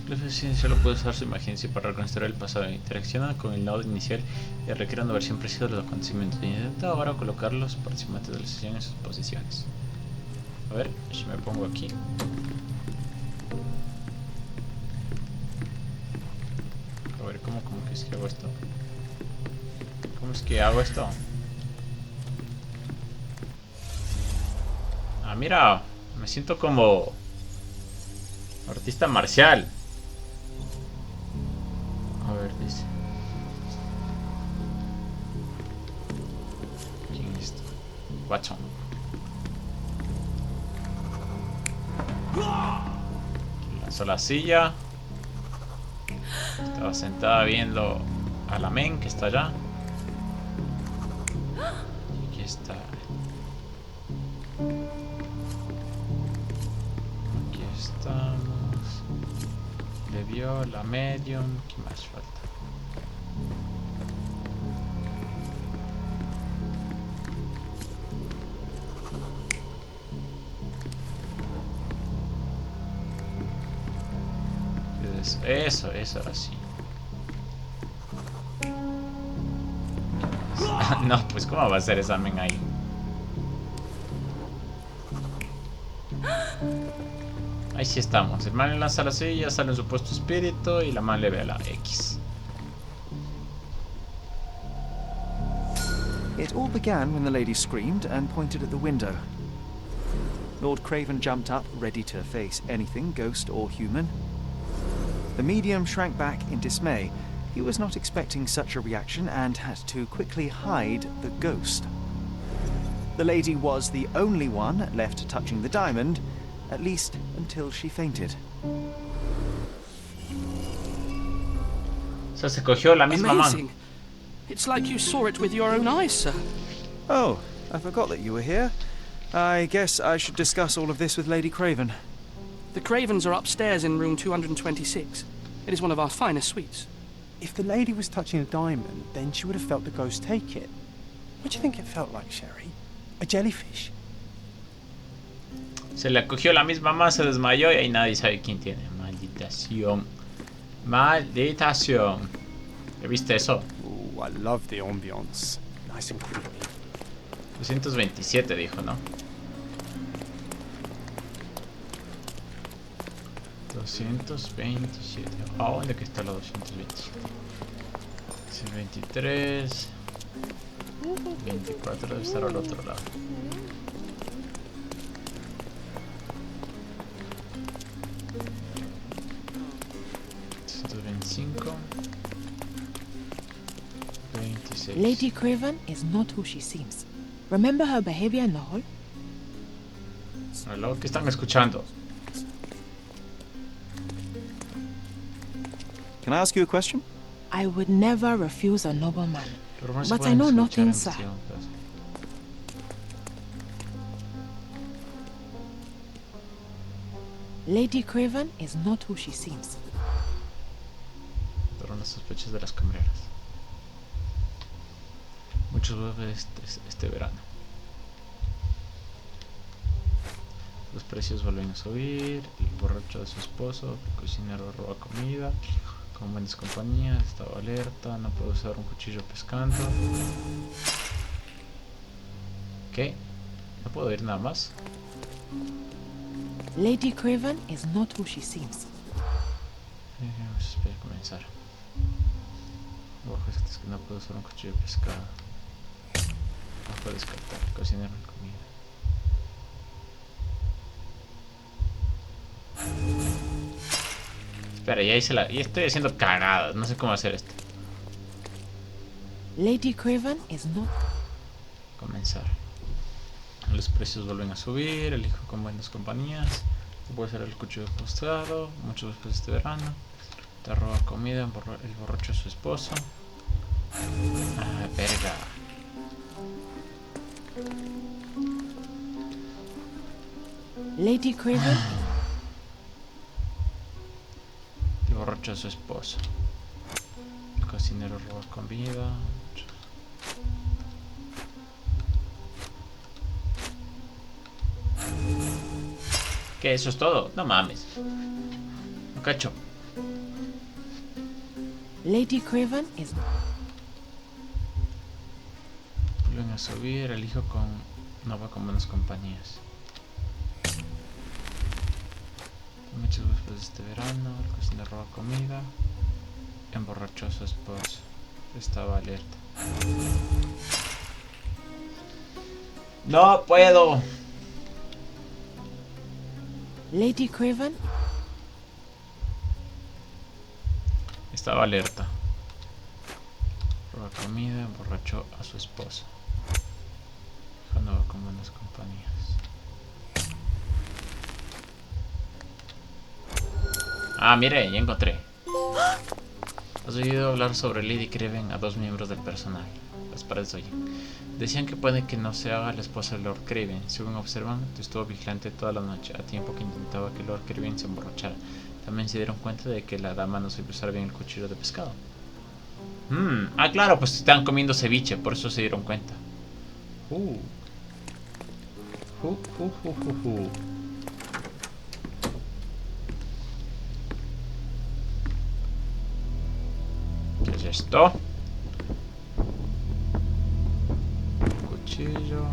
La eficiencia solo puede usar su imaginación para reconstruir el pasado. Interacciona con el nodo inicial y requiere una versión precisa de los acontecimientos. Intenta ahora colocar los participantes de la sesión en sus posiciones. A ver, si me pongo aquí. A ver, ¿cómo que es que hago esto? ¿Cómo es que hago esto? Ah, mira, me siento como artista marcial. A ver, dice. ¿Quién es esto? Watson. Lanzó la silla. Estaba sentada viendo a la men que está allá. está. Aquí estamos. Le vio la medium. ¿Qué más falta? Eso ahora sí. No, pues ¿cómo va a ser examen ahí? Ahí sí estamos. El man le lanza la silla, sale un supuesto espíritu y la man le ve a la X. It all began when the lady screamed and pointed at the window. Lord Craven jumped up, ready to face anything, ghost or human. The medium shrank back in dismay. He was not expecting such a reaction and had to quickly hide the ghost. The lady was the only one left touching the diamond, at least until she fainted. O sea, se cogió la misma Amazing. man. It's like you saw it with your own eyes, sir. Oh, I forgot that you were here. I guess I should discuss all of this with Lady Craven. The Cravens are upstairs in room 226. It is one of our finest suites. If the lady was touching a diamond, then she would have felt the ghost take it. What do you think it felt like, Sherry? A jellyfish? Se la cogió la misma man, se desmayó y ahí nadie sabe quién tiene. Malditación. Malditación. ¿Viste eso? Oh, I love the ambience. Nice and creepy. 227 dijo, ¿no? 227. ¿A dónde que está la 227? 23. 24 debe estar al otro lado. Lady Craven is not who she seems. Remember her behavior in the hall? ¿Qué están escuchando? Can I ask you a question? I would never refuse a nobleman. But I know nothing, sir. Lady Craven is not who she seems. Fueron las sospechas de las camareras. Muchos huevos este verano. Los precios vuelven a subir. El borracho de su esposo, el cocinero roba comida. Con buenas compañías, estaba alerta. No puedo usar un cuchillo pescando. ¿Qué? ¿No puedo ir nada más? Lady Craven is not who she seems. Vamos a esperar a comenzar. Es que no puedo usar un cuchillo de pescado. No puedo descartar. Cocinero en comida. Espera, ya hice la... Y estoy haciendo cagadas. No sé cómo hacer esto. Lady Craven is not... Comenzar. Los precios vuelven a subir. El hijo con buenas compañías. Puede ser el cuchillo de pescado. Mucho después de este verano. Te roba comida. El borracho de su esposo. Ah, verga. Lady Craven. El borracho de su esposo. El cocinero roba comida. ¿Qué? ¿Eso es todo? No mames. No cacho. Lady Craven is... Vuelven a subir. El hijo con... No va con buenas compañías. Muchos después de este verano. El cocinero roba comida. Emborrachó a su esposo. Estaba alerta. No puedo. Lady Craven. Estaba alerta. Roba comida, emborrachó a su esposo. Hijo no va con buenas compañías. Ah, mire, ya encontré. Has oído hablar sobre Lady Craven a dos miembros del personal. las paredes oyen. Decían que puede que no se haga la esposa de Lord Craven. Según observan, estuvo vigilante toda la noche, a tiempo que intentaba que Lord Craven se emborrachara. También se dieron cuenta de que la dama no sabía usar bien el cuchillo de pescado. Ah, claro, pues estaban comiendo ceviche, por eso se dieron cuenta. ¿Qué es esto? Cuchillo.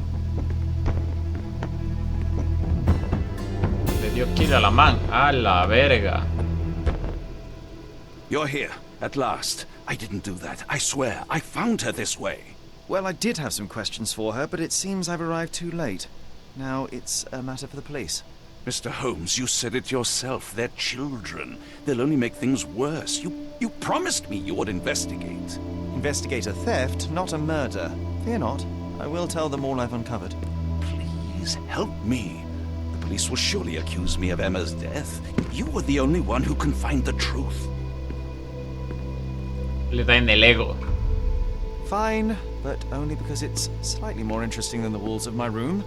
Le dio kill a la man. A la verga. You're here, at last. I didn't do that. I swear. I found her this way. Well, I did have some questions for her, but it seems I've arrived too late. Now it's a matter for the police. Mr. Holmes, you said it yourself. They're children. They'll only make things worse. You promised me you would investigate. Investigate a theft, not a murder. Fear not. I will tell them all I've uncovered. Please, help me. The police will surely accuse me of Emma's death. You were the only one who can find the truth. Le da en el ego. Fine, but only because it's slightly more interesting than the walls of my room.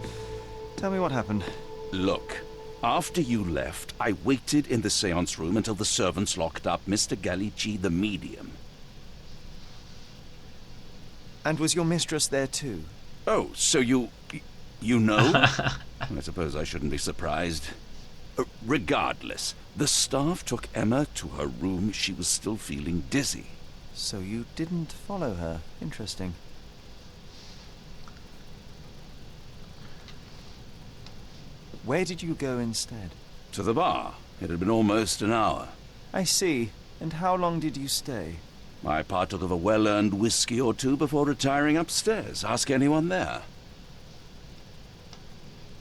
Tell me what happened. Look, after you left, I waited in the seance room until the servants locked up Mr. Gallici, the medium. And was your mistress there too? Oh, so you know? I suppose I shouldn't be surprised. Regardless, the staff took Emma to her room. She was still feeling dizzy. So you didn't follow her. Interesting. Where did you go instead? To the bar. It had been almost an hour. I see. And how long did you stay? I partook of a well-earned whiskey or two before retiring upstairs. Ask anyone there.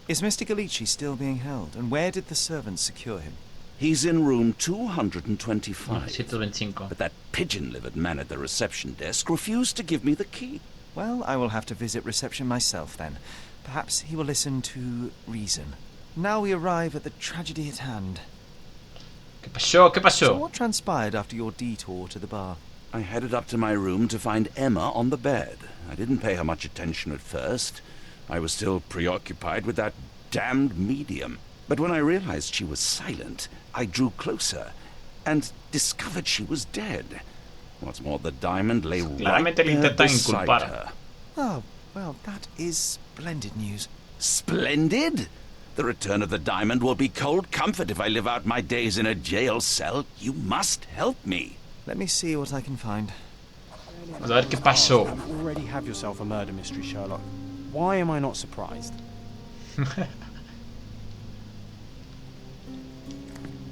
Is Mr. Gallici still being held? And where did the servants secure him? He's in room 225. 125. But that pigeon-livered man at the reception desk refused to give me the key. Well, I will have to visit reception myself then. Perhaps he will listen to reason. Now we arrive at the tragedy at hand. ¿Qué pasó? ¿Qué pasó? So what transpired after your detour to the bar? I headed up to my room to find Emma on the bed. I didn't pay her much attention at first. I was still preoccupied with that damned medium. But when I realized she was silent, I drew closer and discovered she was dead. What's more, the diamond lay right there beside her. Oh, well, that is splendid news. Splendid? The return of the diamond will be cold comfort if I live out my days in a jail cell. You must help me. Let me see what I can find. Vamos a ver qué pasó. You already have yourself a murder mystery, Sherlock. Why am I not surprised?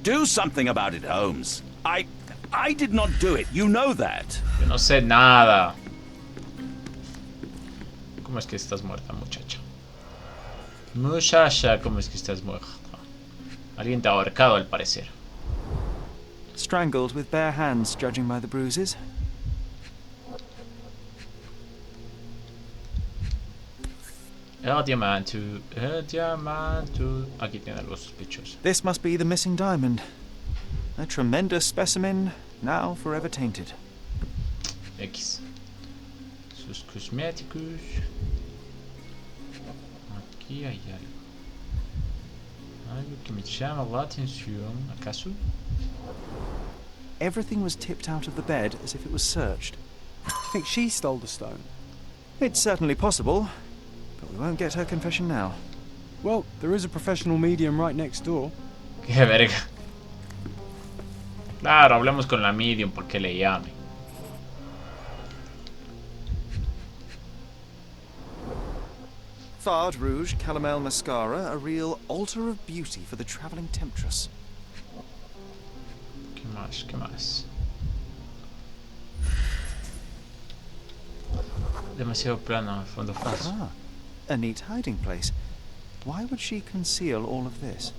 Do something about it, Holmes. I did not do it. You know that. Yo no sé nada. ¿Cómo es que estás muerta, muchacha? Muchacha, ¿cómo es que estás muerta? Alguien te ha ahorcado, al parecer. Strangled with bare hands, judging by the bruises. El diamante, el diamante. Aquí tiene algo sospechoso. This must be the missing diamond. A tremendous specimen, now forever tainted. X. Sus cosméticos. Aquí hay algo. Algo que me llama la atención. ¿Acaso? Everything was tipped out of the bed as if it was searched. Do you think she stole the stone? It's certainly possible, but we won't get her confession now. Well, there is a professional medium right next door. Qué verga. Claro, hablemos con la medium porque le llame. Fard Rouge Calomel Mascara, a real altar of beauty for the travelling temptress. ¿Qué más? ¿Qué más? Demasiado plano, fondo falso. Ah, a neat hiding place. Why would she conceal all of this?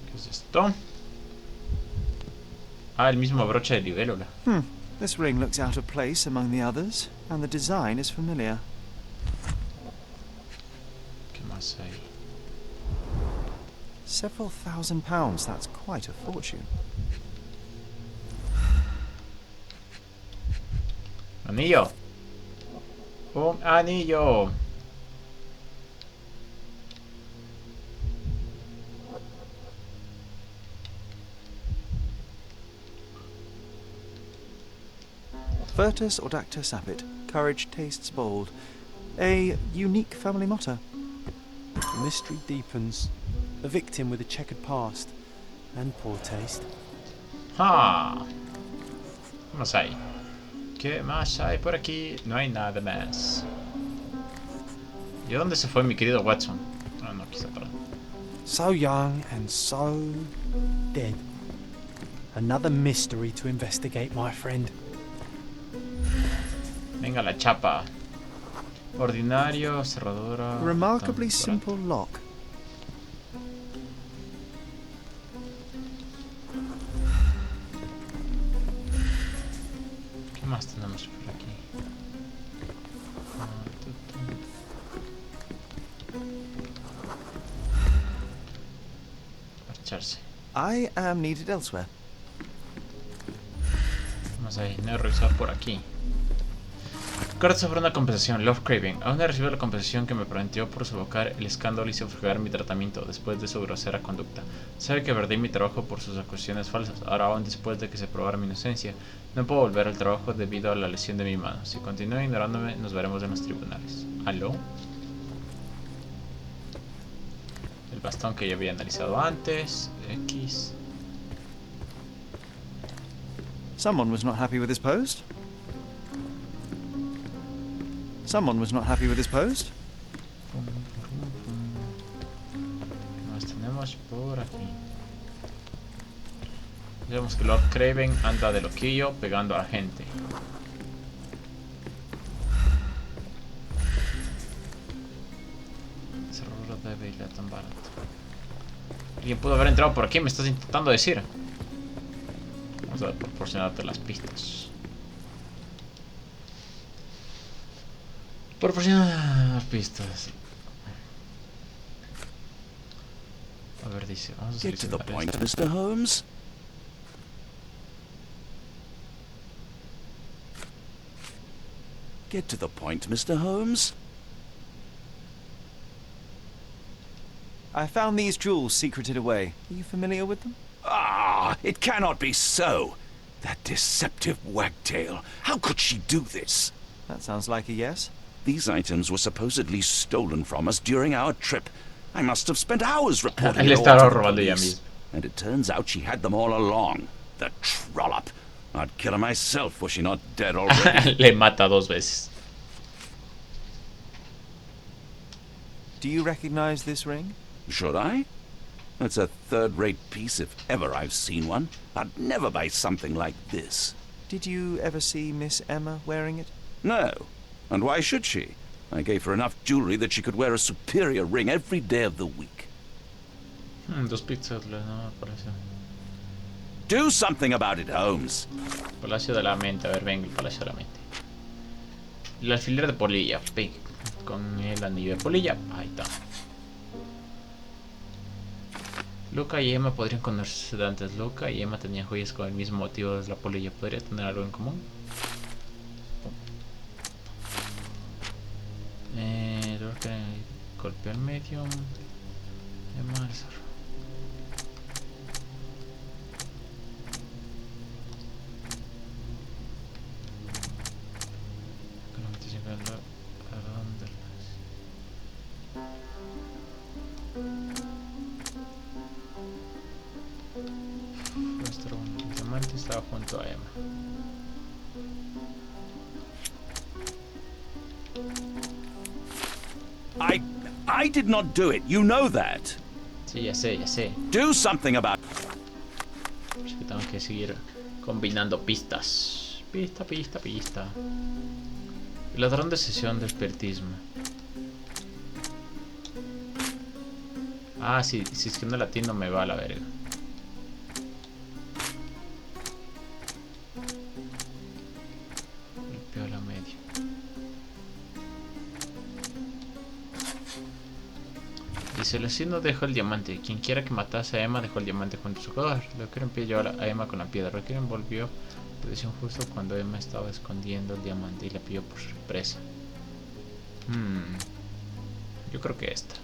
¿Qué es esto? Ah, el mismo broche de libélula. This ring looks out of place among the others, and the design is familiar. ¿Qué más hay? Several £1,000s, that's quite a fortune. Anillo. Un anillo. Virtus Audacta Sapit. Courage tastes bold. A unique family motto. The mystery deepens. A victim with a checkered past. And poor taste. Ah. ¿Qué más hay? ¿Qué más hay por aquí? No hay nada más. ¿Y dónde se fue mi querido Watson? Ah, no, aquí está parado. So young and so dead. Another mystery to investigate, my friend. Venga la chapa. Ordinario, cerradura. Remarkably simple lock. ¿Qué más tenemos por aquí? Marcharse. I am needed elsewhere. Vamos a ir a revisar por aquí. Carta sobre una compensación. Lord Craven. Aún no he recibido la compensación que me prometió por sofocar el escándalo y sufragar mi tratamiento después de su grosera conducta. Sabe que perdí mi trabajo por sus acusaciones falsas. Ahora, aún después de que se probara mi inocencia, no puedo volver al trabajo debido a la lesión de mi mano. Si continúa ignorándome, nos veremos en los tribunales. ¿Aló? El bastón que ya había analizado antes. X. Someone was not happy with his post. Someone was not happy with his post. ¿Qué más tenemos por aquí? Vemos que Lord Craven anda de loquillo pegando a la gente. Ese rubro debe ir a tan barato. ¿Alguien pudo haber entrado por aquí? ¿Me estás intentando decir? Vamos a proporcionarte las pistas. Proporcionar pistas. A ver, dice, vamos a Get to the seleccionar point, esta. Mr. Holmes. Get to the point, Mr. Holmes. I found these jewels secreted away. Are you familiar with them? Ah, it cannot be so. That deceptive wagtail. How could she do this? That sounds like a yes. These items were supposedly stolen from us during our trip. I must have spent hours reporting it all to the police. And it turns out she had them all along. The trollop. I'd kill her myself were she not dead already. Le mata dos veces. Do you recognize this ring? Should I? It's a third-rate piece if ever I've seen one. I'd never buy something like this. Did you ever see Miss Emma wearing it? No. And why should she? I gave her enough jewelry that she could wear a superior ring every day of the week. Dos pizzas, no, parece. Do something about it, Holmes. Palacio de la Mente, a ver, venga, el Palacio de la Mente. El alfiler de polilla, con el anillo de polilla, ahí está. Luca y Emma podrían conocerse antes. Luca y Emma tenían joyas con el mismo motivo de la polilla. ¿Podría tener algo en común? Luca golpeó el medium. Emma el zorro. Nuestro diamante estaba junto a Emma. I did not do it. You know that. Sí, ya sé, ya sé. Do something about Es que tengo que seguir combinando pistas. Pista, pista, pista. El ladrón de sesión de espiritismo. Ah, sí, si es que no latino me va a la verga. Golpeó la media. Dice, el asesino dejó el diamante. Quien quiera que matase a Emma dejó el diamante junto a su jugador. Requieren pidió a Emma con la piedra. Requieren volvió Posición justo cuando Emma estaba escondiendo el diamante y la pilló por sorpresa. Yo creo que esta.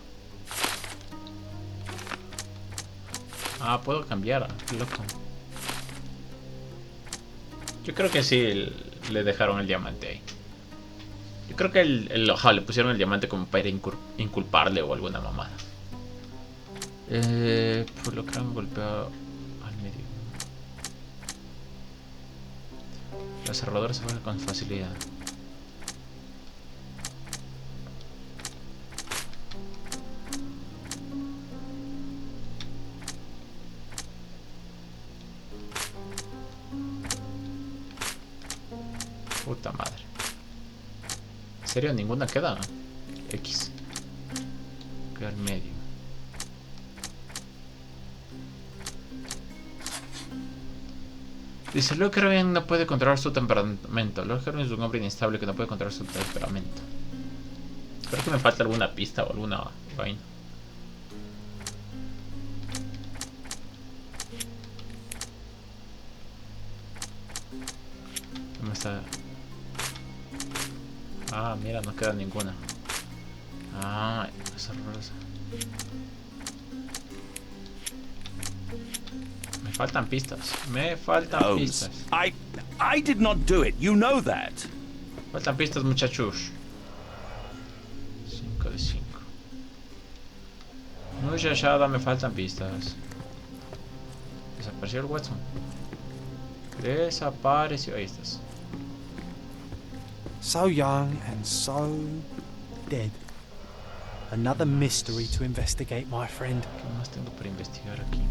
Ah, puedo cambiar. Qué loco. Yo creo que sí le dejaron el diamante ahí. Yo creo que le pusieron el diamante como para inculparle o alguna mamada. Por lo que han golpeado al medio. Los cerradores se juegan con facilidad. Puta madre. ¿En serio? ¿Ninguna queda? X. Queda al medio. Dice, Lord Craven no puede controlar su temperamento. Lord Craven es un hombre inestable que no puede controlar su temperamento. Creo que me falta alguna pista o alguna vaina. ¿Dónde está? Ah, mira, no queda ninguna. Ah, esa rosa. Me faltan pistas. Me faltan Holmes, pistas. I did not do it. You know that. Faltan pistas, muchachos. 5 de 5. Muchachada, me faltan pistas. Desapareció el Watson. Desapareció. Ahí estás. So young and so dead. Another mystery to investigate, my friend. ¿Qué más tengo para investigar aquí?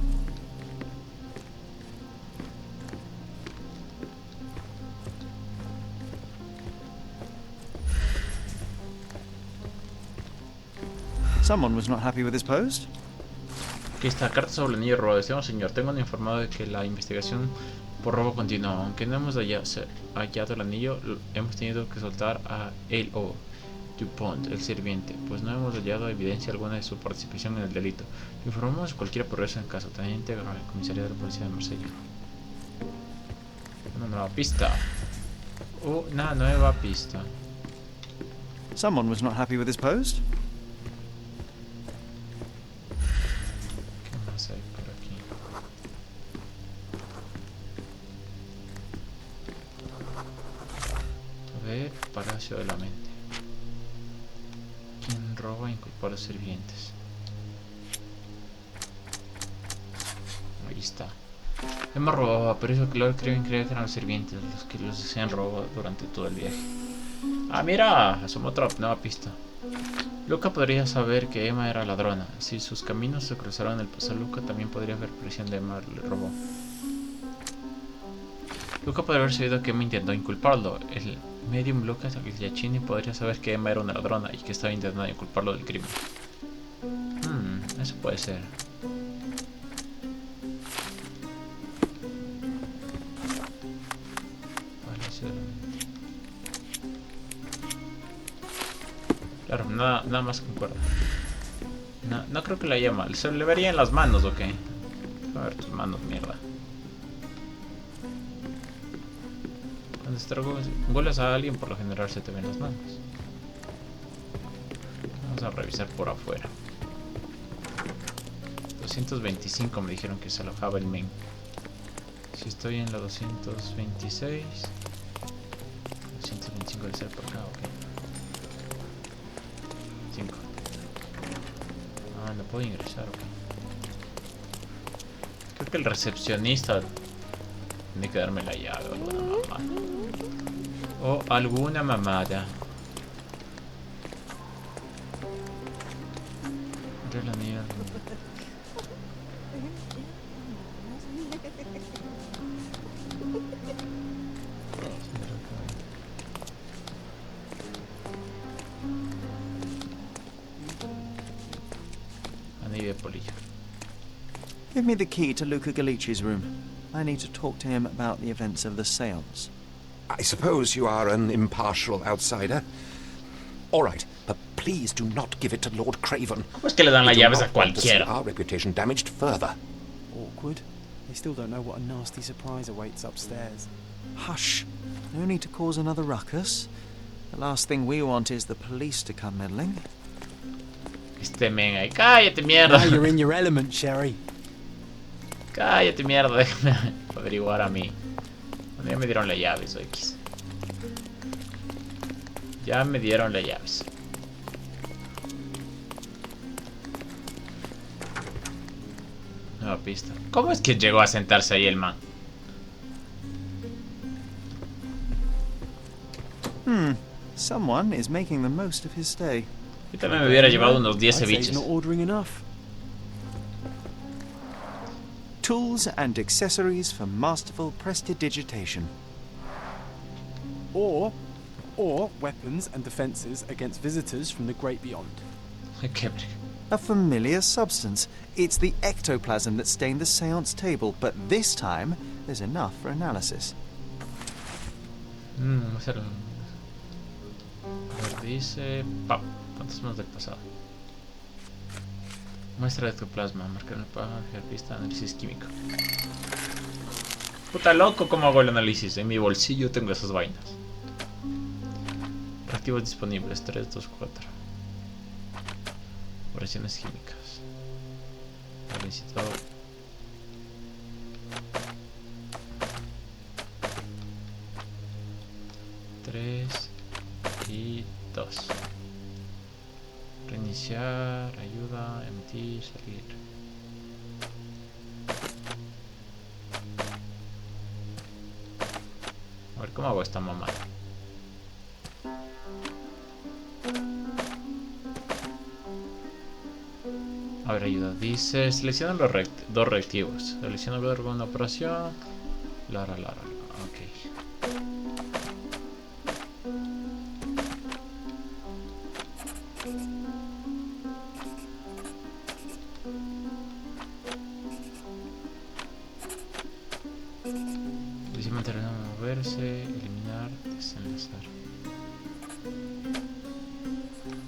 Someone was not happy with his post. Aquí está, carta sobre el anillo robado. Estimado señor, tengo informado de que la investigación por robo continúa. Aunque no hemos hallado el anillo, hemos tenido que soltar a L.O. Dupont, el sirviente, pues no hemos hallado evidencia alguna de su participación en el delito. Informamos de cualquier progreso en caso. Teniente comisaría de la policía de Marsella. Una nueva pista. Una nueva pista. Someone was not happy with his post. ¿Qué más hay por aquí? A ver, Palacio de la Mente. ¿Quién roba e inculpa a los sirvientes? Ahí está. Hemos robado, pero eso que Lord Craven creía que eran los sirvientes los que los desean robar durante todo el viaje. Ah, mira, asomó otra nueva pista. Luca podría saber que Emma era ladrona. Si sus caminos se cruzaron en el pasado, Luca también podría ver presión de Emma le robó. Luca podría haber sabido que Emma intentó inculparlo. El medium Lucas Giacchini podría saber que Emma era una ladrona y que estaba intentando inculparlo del crimen. Eso puede ser. Claro, nada más concuerda. No creo que la haya mal. ¿Se le vería en las manos o qué? A ver tus manos, mierda. Cuando estrangulas a alguien, por lo general se te ven las manos. Vamos a revisar por afuera. 225 me dijeron que se alojaba el main. Si estoy en la 226... 225 debe ser por acá, ok. 5. Ah, no puedo ingresar, ok. Creo que el recepcionista tiene que darme la llave o alguna mamada. O alguna mamada. Entre la mierda. Anillo de polillo. Give me the key to Luca Galici's room. I need to talk to him about the events of the séance. I suppose you are an impartial outsider. All right, but please do not give it to Lord Craven. ¿Cómo es que le dan las llaves a cualquiera? Our reputation damaged further. Awkward. They still don't know what a nasty surprise awaits upstairs. Hush. No need to cause another ruckus. The last thing we want is the police to come meddling. Este men ahí. Cállate, mierda. Now you're in your element, Sherry. Cállate, mierda. Déjame averiguar a mí. Bueno, ya me dieron las llaves, o X. Ya me dieron las llaves. Nueva pista. ¿Cómo es que llegó a sentarse ahí el man? Someone is making the most of his stay. Yo también me hubiera llevado unos 10 ceviches. Not ordering enough. Tools and accessories for masterful prestidigitation. Or weapons and defenses against visitors from the great beyond. A familiar substance. It's the ectoplasm that stained the seance table, but this time there's enough for analysis. Vamos a hacer. A ver, dice. Fantasmas del pasado. Muestra de ectoplasma, marcar el página, pista, análisis químico. Puta loco, ¿cómo hago el análisis? En mi bolsillo tengo esas vainas. Reactivos disponibles, 3, 2, 4. Operaciones químicas. Solicitado. Tres y 2. Reiniciar, ayuda, emitir, salir. A ver cómo hago esta mamada. A ver, ayuda. Dice, selecciona los dos reactivos. Selecciona luego una operación. Lara. Ok. Dice mantener a moverse, eliminar, desenlazar.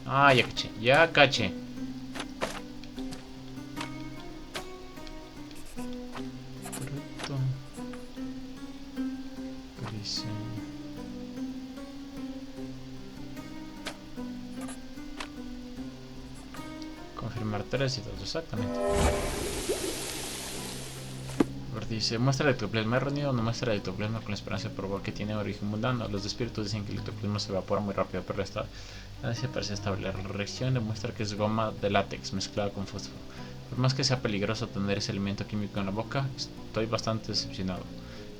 Ah, ya caché. Correcto. Dice. Confirmar 3 y 2, exactamente. Dice, muestra de ectoplasma. He reunido una muestra de ectoplasma con la esperanza de probar que tiene origen mundano. Los espíritus dicen que el ectoplasma se evapora muy rápido, pero esta se parece estable. La reacción demuestra que es goma de látex mezclada con fósforo. Por más que sea peligroso tener ese elemento químico en la boca, estoy bastante decepcionado.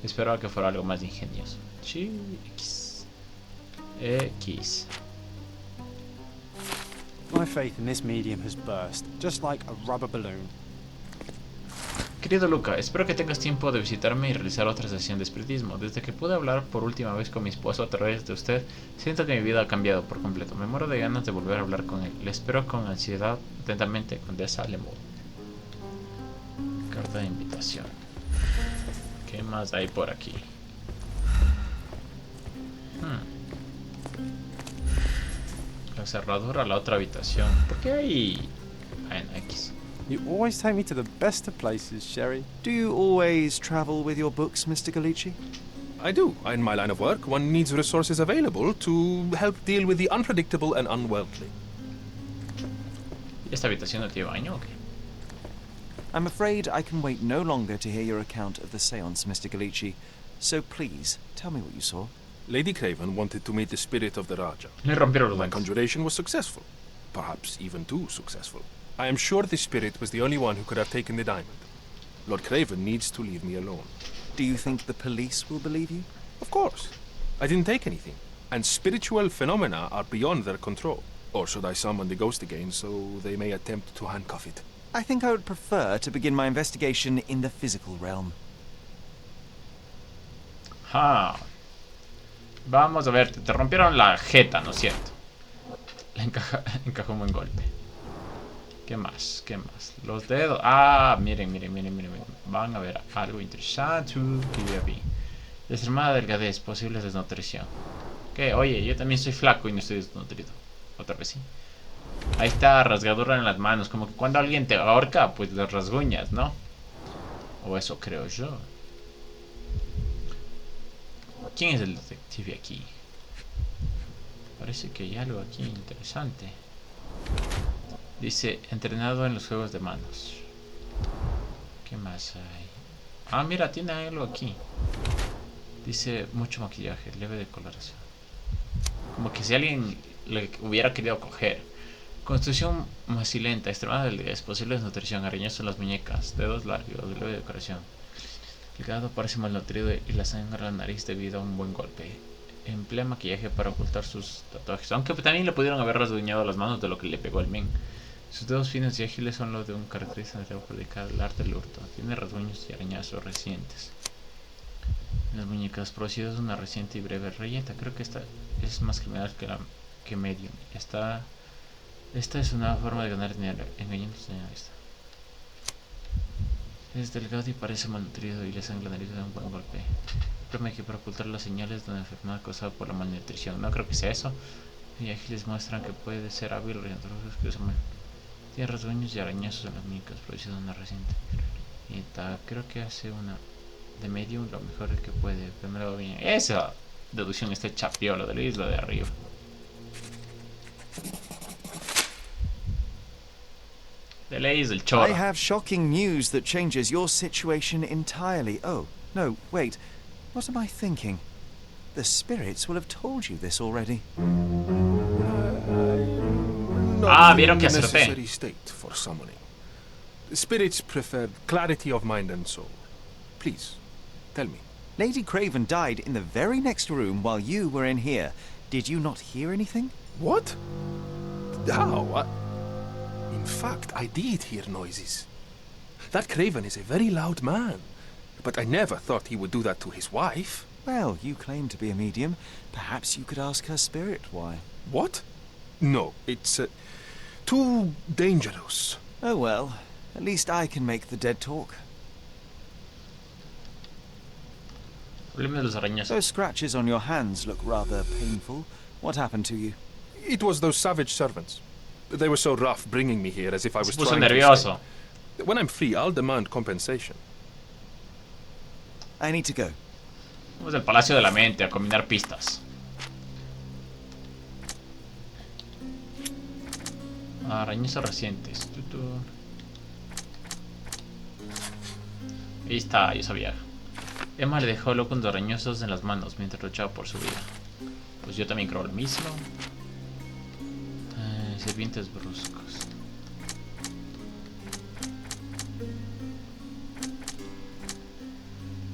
Esperaba que fuera algo más ingenioso. X. My faith in this medium has burst, just like a rubber balloon. Querido Luca, espero que tengas tiempo de visitarme y realizar otra sesión de espiritismo. Desde que pude hablar por última vez con mi esposo a través de usted, siento que mi vida ha cambiado por completo. Me muero de ganas de volver a hablar con él. Le espero con ansiedad. Atentamente, Condesa Lemon. Carta de invitación. ¿Qué más hay por aquí? La cerradura a la otra habitación. ¿Por qué hay...? X. You always take me to the best of places, Sherry. Do you always travel with your books, Mr. Galici? I do. In my line of work, one needs resources available to help deal with the unpredictable and unworldly. ¿Y esta habitación no tiene baño o qué? I'm afraid I can wait no longer to hear your account of the seance, Mr. Galici. So please, tell me what you saw. Lady Craven wanted to meet the spirit of the Raja. Le rompieron los My bancos. conjuration was successful. Perhaps even too successful. I am sure the spirit was the only one who could have taken the diamond. Lord Craven needs to leave me alone. Do you think the police will believe you? Of course. I didn't take anything. And spiritual phenomena are beyond their control. Or should I summon the ghost again so they may attempt to handcuff it? I think I would prefer to begin my investigation in the physical realm. Vamos a ver, te rompieron la jeta, ¿no es cierto? Le encajó un buen golpe. ¿Qué más? Los dedos. Miren. Van a ver algo interesante que ya vi. Destremada delgadez, posible desnutrición. ¿Qué? Oye, yo también soy flaco y no estoy desnutrido. Otra vez sí. Ahí está, rasgadura en las manos. Como que cuando alguien te ahorca, pues las rasguñas, ¿no? O eso creo yo. ¿Quién es el detective aquí? Parece que hay algo aquí interesante. Dice, entrenado en los juegos de manos. ¿Qué más hay? Ah, mira, tiene algo aquí. Dice, mucho maquillaje, leve decoloración. Como que si alguien le hubiera querido coger. Construcción macilenta, extremada delgadez, posible desnutrición, arañazos en las muñecas, dedos largos, leve decoración. El gato parece malnutrido y la sangre a la nariz debido a un buen golpe. Emplea maquillaje para ocultar sus tatuajes, aunque también le pudieron haber rasguñado las manos de lo que le pegó el men. Sus dedos finos y ágiles son los de un caracterista dedicado al arte del hurto. Tiene rasguños y arañazos recientes en las muñecas, producidos de una reciente y breve reyeta. Creo que esta es más criminal que medium. Esta es una forma de ganar dinero, engañándose a esta. Es delgado y parece malnutrido y le sangra la nariz de un buen golpe. Promete para ocultar las señales de una enfermedad causada por la malnutrición. No creo que sea eso. Y ágiles muestran que puede ser hábil orientador. Tiene rasguños y arañazos en las muñecas, producido de una reciente. Y creo que hace una de medium lo mejor que puede. Primero bien. Esa deducción está hecha piola de la isla de arriba. De leyes del chorro. I have shocking news that changes your situation entirely. Oh, no, wait. What am I thinking? The spirits will have told you this already. Vieron que acerté. Necessary state for summoning. The spirits prefer clarity of mind and soul. Please, tell me. Lady Craven died in the very next room while you were in here. Did you not hear anything? What? How? In fact, I did hear noises. That Craven is a very loud man. But I never thought he would do that to his wife. Well, you claim to be a medium. Perhaps you could ask her spirit why. What? No, it's too dangerous. Oh well, at least I can make the dead talk. Those scratches on your hands look rather painful. What happened to you? It was those savage servants. They were so rough bringing me here as if I was trying nervioso. to stay. When I'm free, I'll demand compensation. I need to go. Vamos al Palacio de la Mente a combinar pistas. Arañazos recientes. Ahí está, yo sabía. Emma le dejó loco con los arañazos en las manos mientras luchaba por su vida. Pues yo también creo lo mismo. Sirvientes bruscos.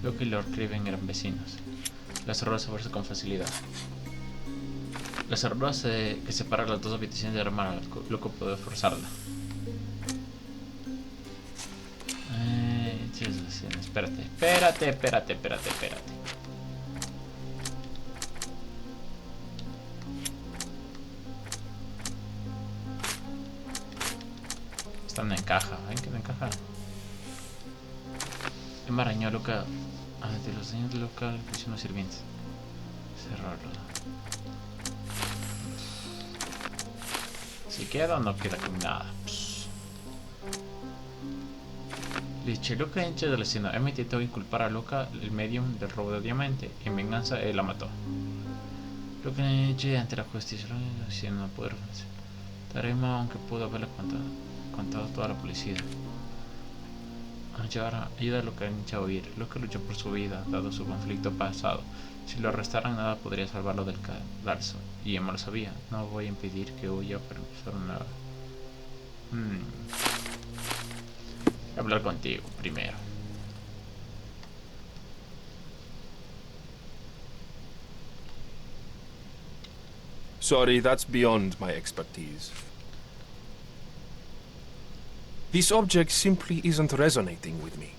Locke y Lord Craven eran vecinos. Las cerraduras se fuerzan con facilidad. Las cerraduras que separan las dos habitaciones de la hermana, Locke puede forzarla. Espérate. Esta no encaja, ¿ven que no encaja? Emma arañó a Locke de los daños de Locke le pusieron los sirvientes. Cerrarlo. Si queda o no queda con nada. Liche, Locke hincha de la escena. Emma intentó inculpar a Locke, el medium, del robo de diamante. En venganza, él la mató. Locke hincha ante la justicia. Si no puede defenderse. Emma, aunque pudo haberle contado toda la policía. Ayuda a Locke a huir. Locke luchó por su vida, dado su conflicto pasado. Si lo arrestaran, nada podría salvarlo del cadalso. Y Emma lo sabía. No voy a impedir que huya, pero solo nada. Voy a hablar contigo primero. Sorry, that's beyond my expertise. This object simply isn't resonating with me.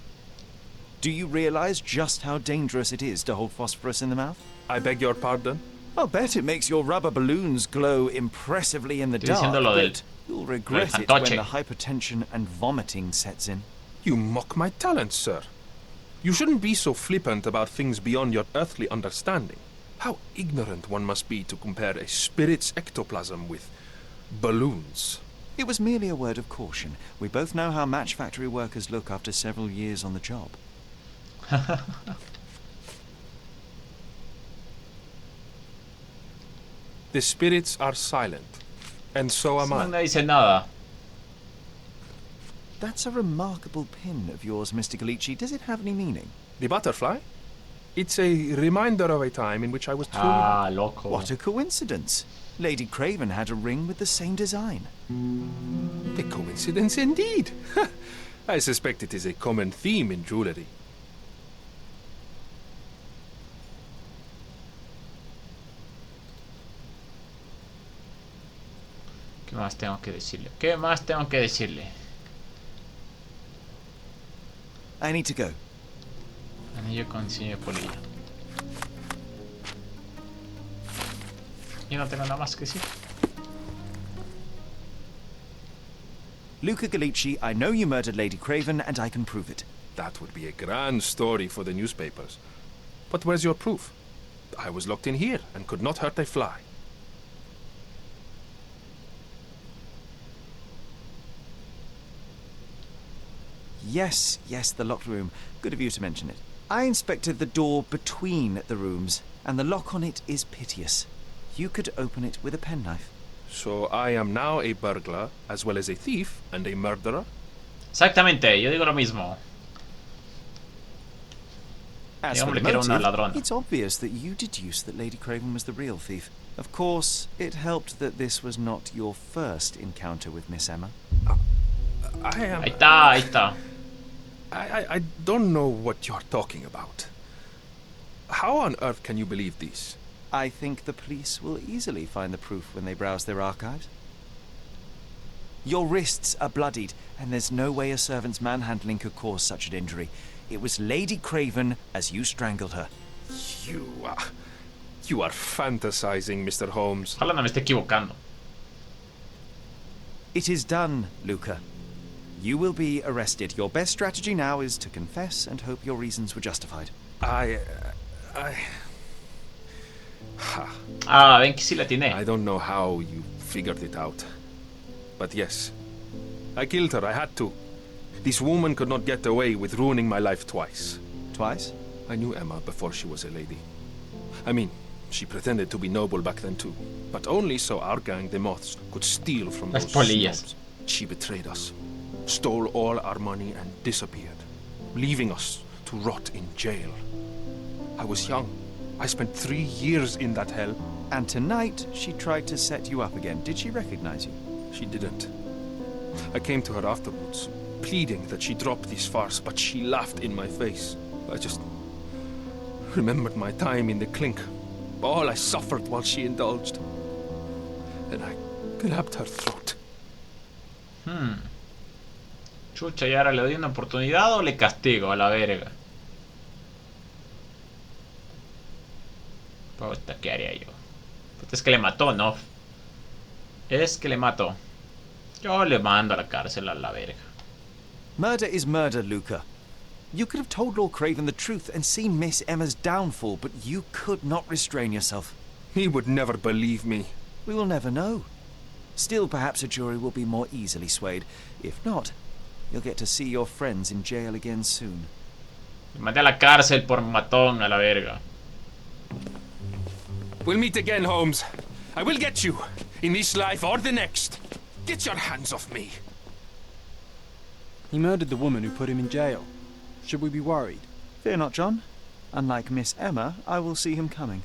Do you realize just how dangerous it is to hold phosphorus in the mouth? I beg your pardon? I'll bet it makes your rubber balloons glow impressively in the dark, but you'll regret it when the hypertension and vomiting sets in. You mock my talents, sir. You shouldn't be so flippant about things beyond your earthly understanding. How ignorant one must be to compare a spirit's ectoplasm with balloons. It was merely a word of caution. We both know how match factory workers look after several years on the job. The spirits are silent, and so am I. No dice nada. That's a remarkable pin of yours, Mr. Galici. Does it have any meaning? The butterfly? It's a reminder of a time in which I was truly... Ah, loco. What a coincidence. Lady Craven had a ring with the same design. A coincidence indeed. I suspect it is a common theme in jewelry. ¿Qué más tengo que decirle? ¿Qué más tengo que decirle? I need to go. Anillo con diseño de polilla. Y no tengo nada más que decir. Luca Galici, I know you murdered Lady Craven, and I can prove it. That would be a grand story for the newspapers. But where's your proof? I was locked in here and could not hurt a fly. Yes, the locked room. Good of you to mention it. I inspected the door between the rooms, and the lock on it is piteous. You could open it with a penknife. So I am now a burglar, as well as a thief and a murderer? Exactamente, yo digo lo mismo. As for the motive, it's obvious that you deduced that Lady Craven was the real thief. Of course, it helped that this was not your first encounter with Miss Emma. Ahí está. I don't know what you're talking about. How on earth can you believe this? I think the police will easily find the proof when they browse their archives. Your wrists are bloodied, and there's no way a servant's manhandling could cause such an injury. It was Lady Craven as you strangled her. You are fantasizing, Mr. Holmes. Ojalá no me esté equivocando. It is done, Luca. You will be arrested. Your best strategy now is to confess and hope your reasons were justified. Ven que sí la tiene. I don't know how you figured it out. But yes, I killed her. I had to. This woman could not get away with ruining my life twice. Twice? I knew Emma before she was a lady. I mean, she pretended to be noble back then too. But only so our gang, the Moths, could steal from those snobs. She betrayed us, stole all our money and disappeared, leaving us to rot in jail. I was young. I spent 3 years in that hell. And tonight, she tried to set you up again. Did she recognize you? She didn't. I came to her afterwards, pleading that she drop this farce, but she laughed in my face. I just remembered my time in the clink, all I suffered while she indulged. And I grabbed her throat. Chucha, ¿y ahora le doy una oportunidad o le castigo a la verga? Puta, ¿qué haría yo? Puta, es que le mató, ¿no? Es que le mató. Yo le mando a la cárcel a la verga. Murder is murder, Luca. You could have told Lord Craven the truth and seen Miss Emma's downfall, but you could not restrain yourself. He would never believe me. We will never know. Still, perhaps a jury will be more easily swayed. If not, you'll get to see your friends in jail again soon. Me mandé a la cárcel por matón a la verga. We'll meet again, Holmes. I will get you, in this life or the next. Get your hands off me. He murdered the woman who put him in jail. Should we be worried? Fear not, John. Unlike Miss Emma, I will see him coming.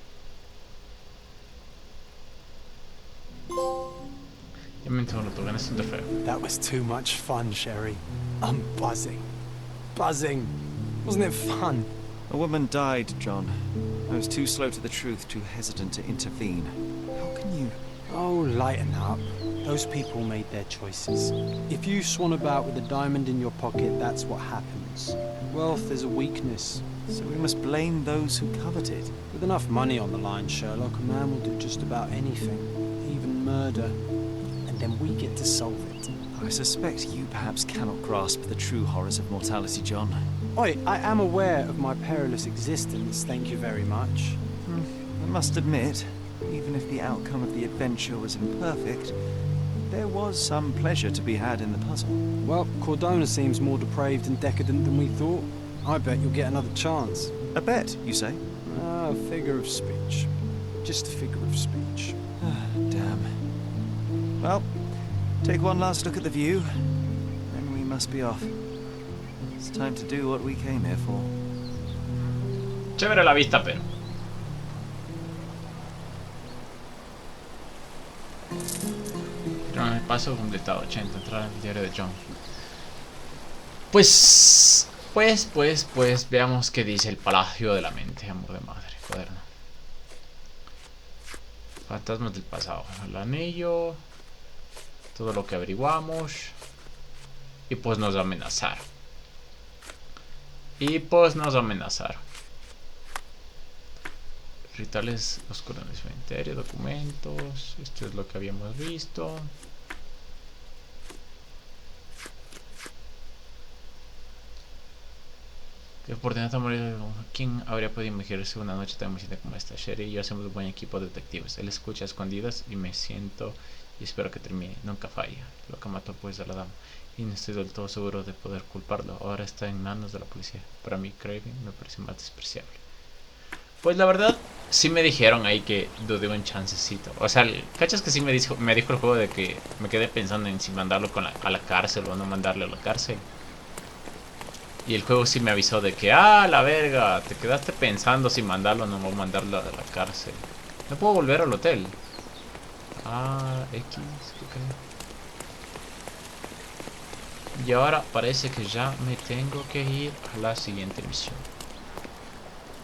That was too much fun, Sherry. I'm buzzing. Buzzing. Wasn't it fun? A woman died, John. I was too slow to the truth, too hesitant to intervene. How can you... Oh, lighten up. Those people made their choices. If you swan about with a diamond in your pocket, that's what happens. Wealth is a weakness. So we must blame those who covet it. With enough money on the line, Sherlock, a man will do just about anything. Even murder. And then we get to solve it. I suspect you perhaps cannot grasp the true horrors of mortality, John. Oi, I am aware of my perilous existence, thank you very much. I must admit, even if the outcome of the adventure was imperfect, there was some pleasure to be had in the puzzle. Well, Cordona seems more depraved and decadent than we thought. I bet you'll get another chance. A bet, you say? A figure of speech. Just a figure of speech. Damn. Well, take one last look at the view, then we must be off. It's time to do what we came here for. Chévere la vista, pero... el paso completado, 80, entrar al diario de John. Pues, veamos qué dice el Palacio de la Mente, amor de madre, cuaderno. Fantasmas del pasado, el anillo, todo lo que averiguamos. Y pues nos amenazaron. Rituales oscuros en el cementerio, documentos. Esto es lo que habíamos visto. Que oportunidad de morir. ¿Quién habría podido imaginarse una noche tan emocionante como esta? Sherry y yo hacemos un buen equipo de detectives. Él escucha a escondidas y me siento y espero que termine. Nunca falla. Lo que mató pues a la dama. Y no estoy del todo seguro de poder culparlo. Ahora está en manos de la policía. Para mí Craven me parece más despreciable. Pues la verdad, sí me dijeron ahí que dudé un chancecito. O sea, ¿cachas que sí me dijo el juego de que me quedé pensando en si mandarlo a la cárcel o no mandarle a la cárcel? Y el juego sí me avisó de que, la verga, te quedaste pensando si mandarlo o no mandarlo a la cárcel. No puedo volver al hotel. X, ok. Y ahora parece que ya me tengo que ir a la siguiente misión.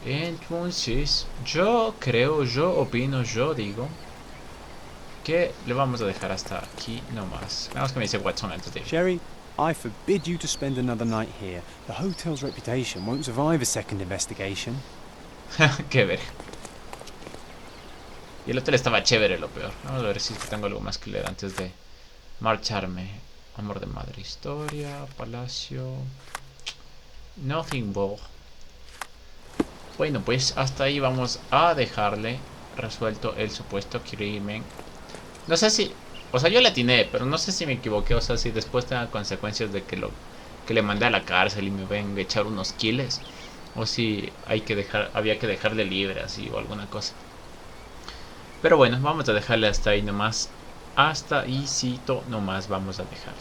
Entonces, yo digo que le vamos a dejar hasta aquí nomás. Veamos que me dice Watson antes de ir. Sherry, I forbid you to spend another night here. The hotel's reputation won't survive a second investigation. Qué ver. Y el hotel estaba chévere, lo peor. Vamos a ver si tengo algo más que leer antes de marcharme. Amor de madre, historia, palacio. Nothing more. Bueno, pues hasta ahí vamos a dejarle resuelto el supuesto crimen. No sé si... O sea, yo le atiné, pero no sé si me equivoqué. O sea, si después tenga consecuencias de que le mandé a la cárcel y me venga a echar unos kiles. O si había que dejarle libre así o alguna cosa. Pero bueno, vamos a dejarle hasta ahí nomás. Hasta ahí nomás vamos a dejarle.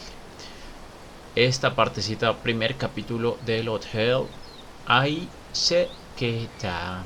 Esta partecita, primer capítulo del hotel. Ahí se queda.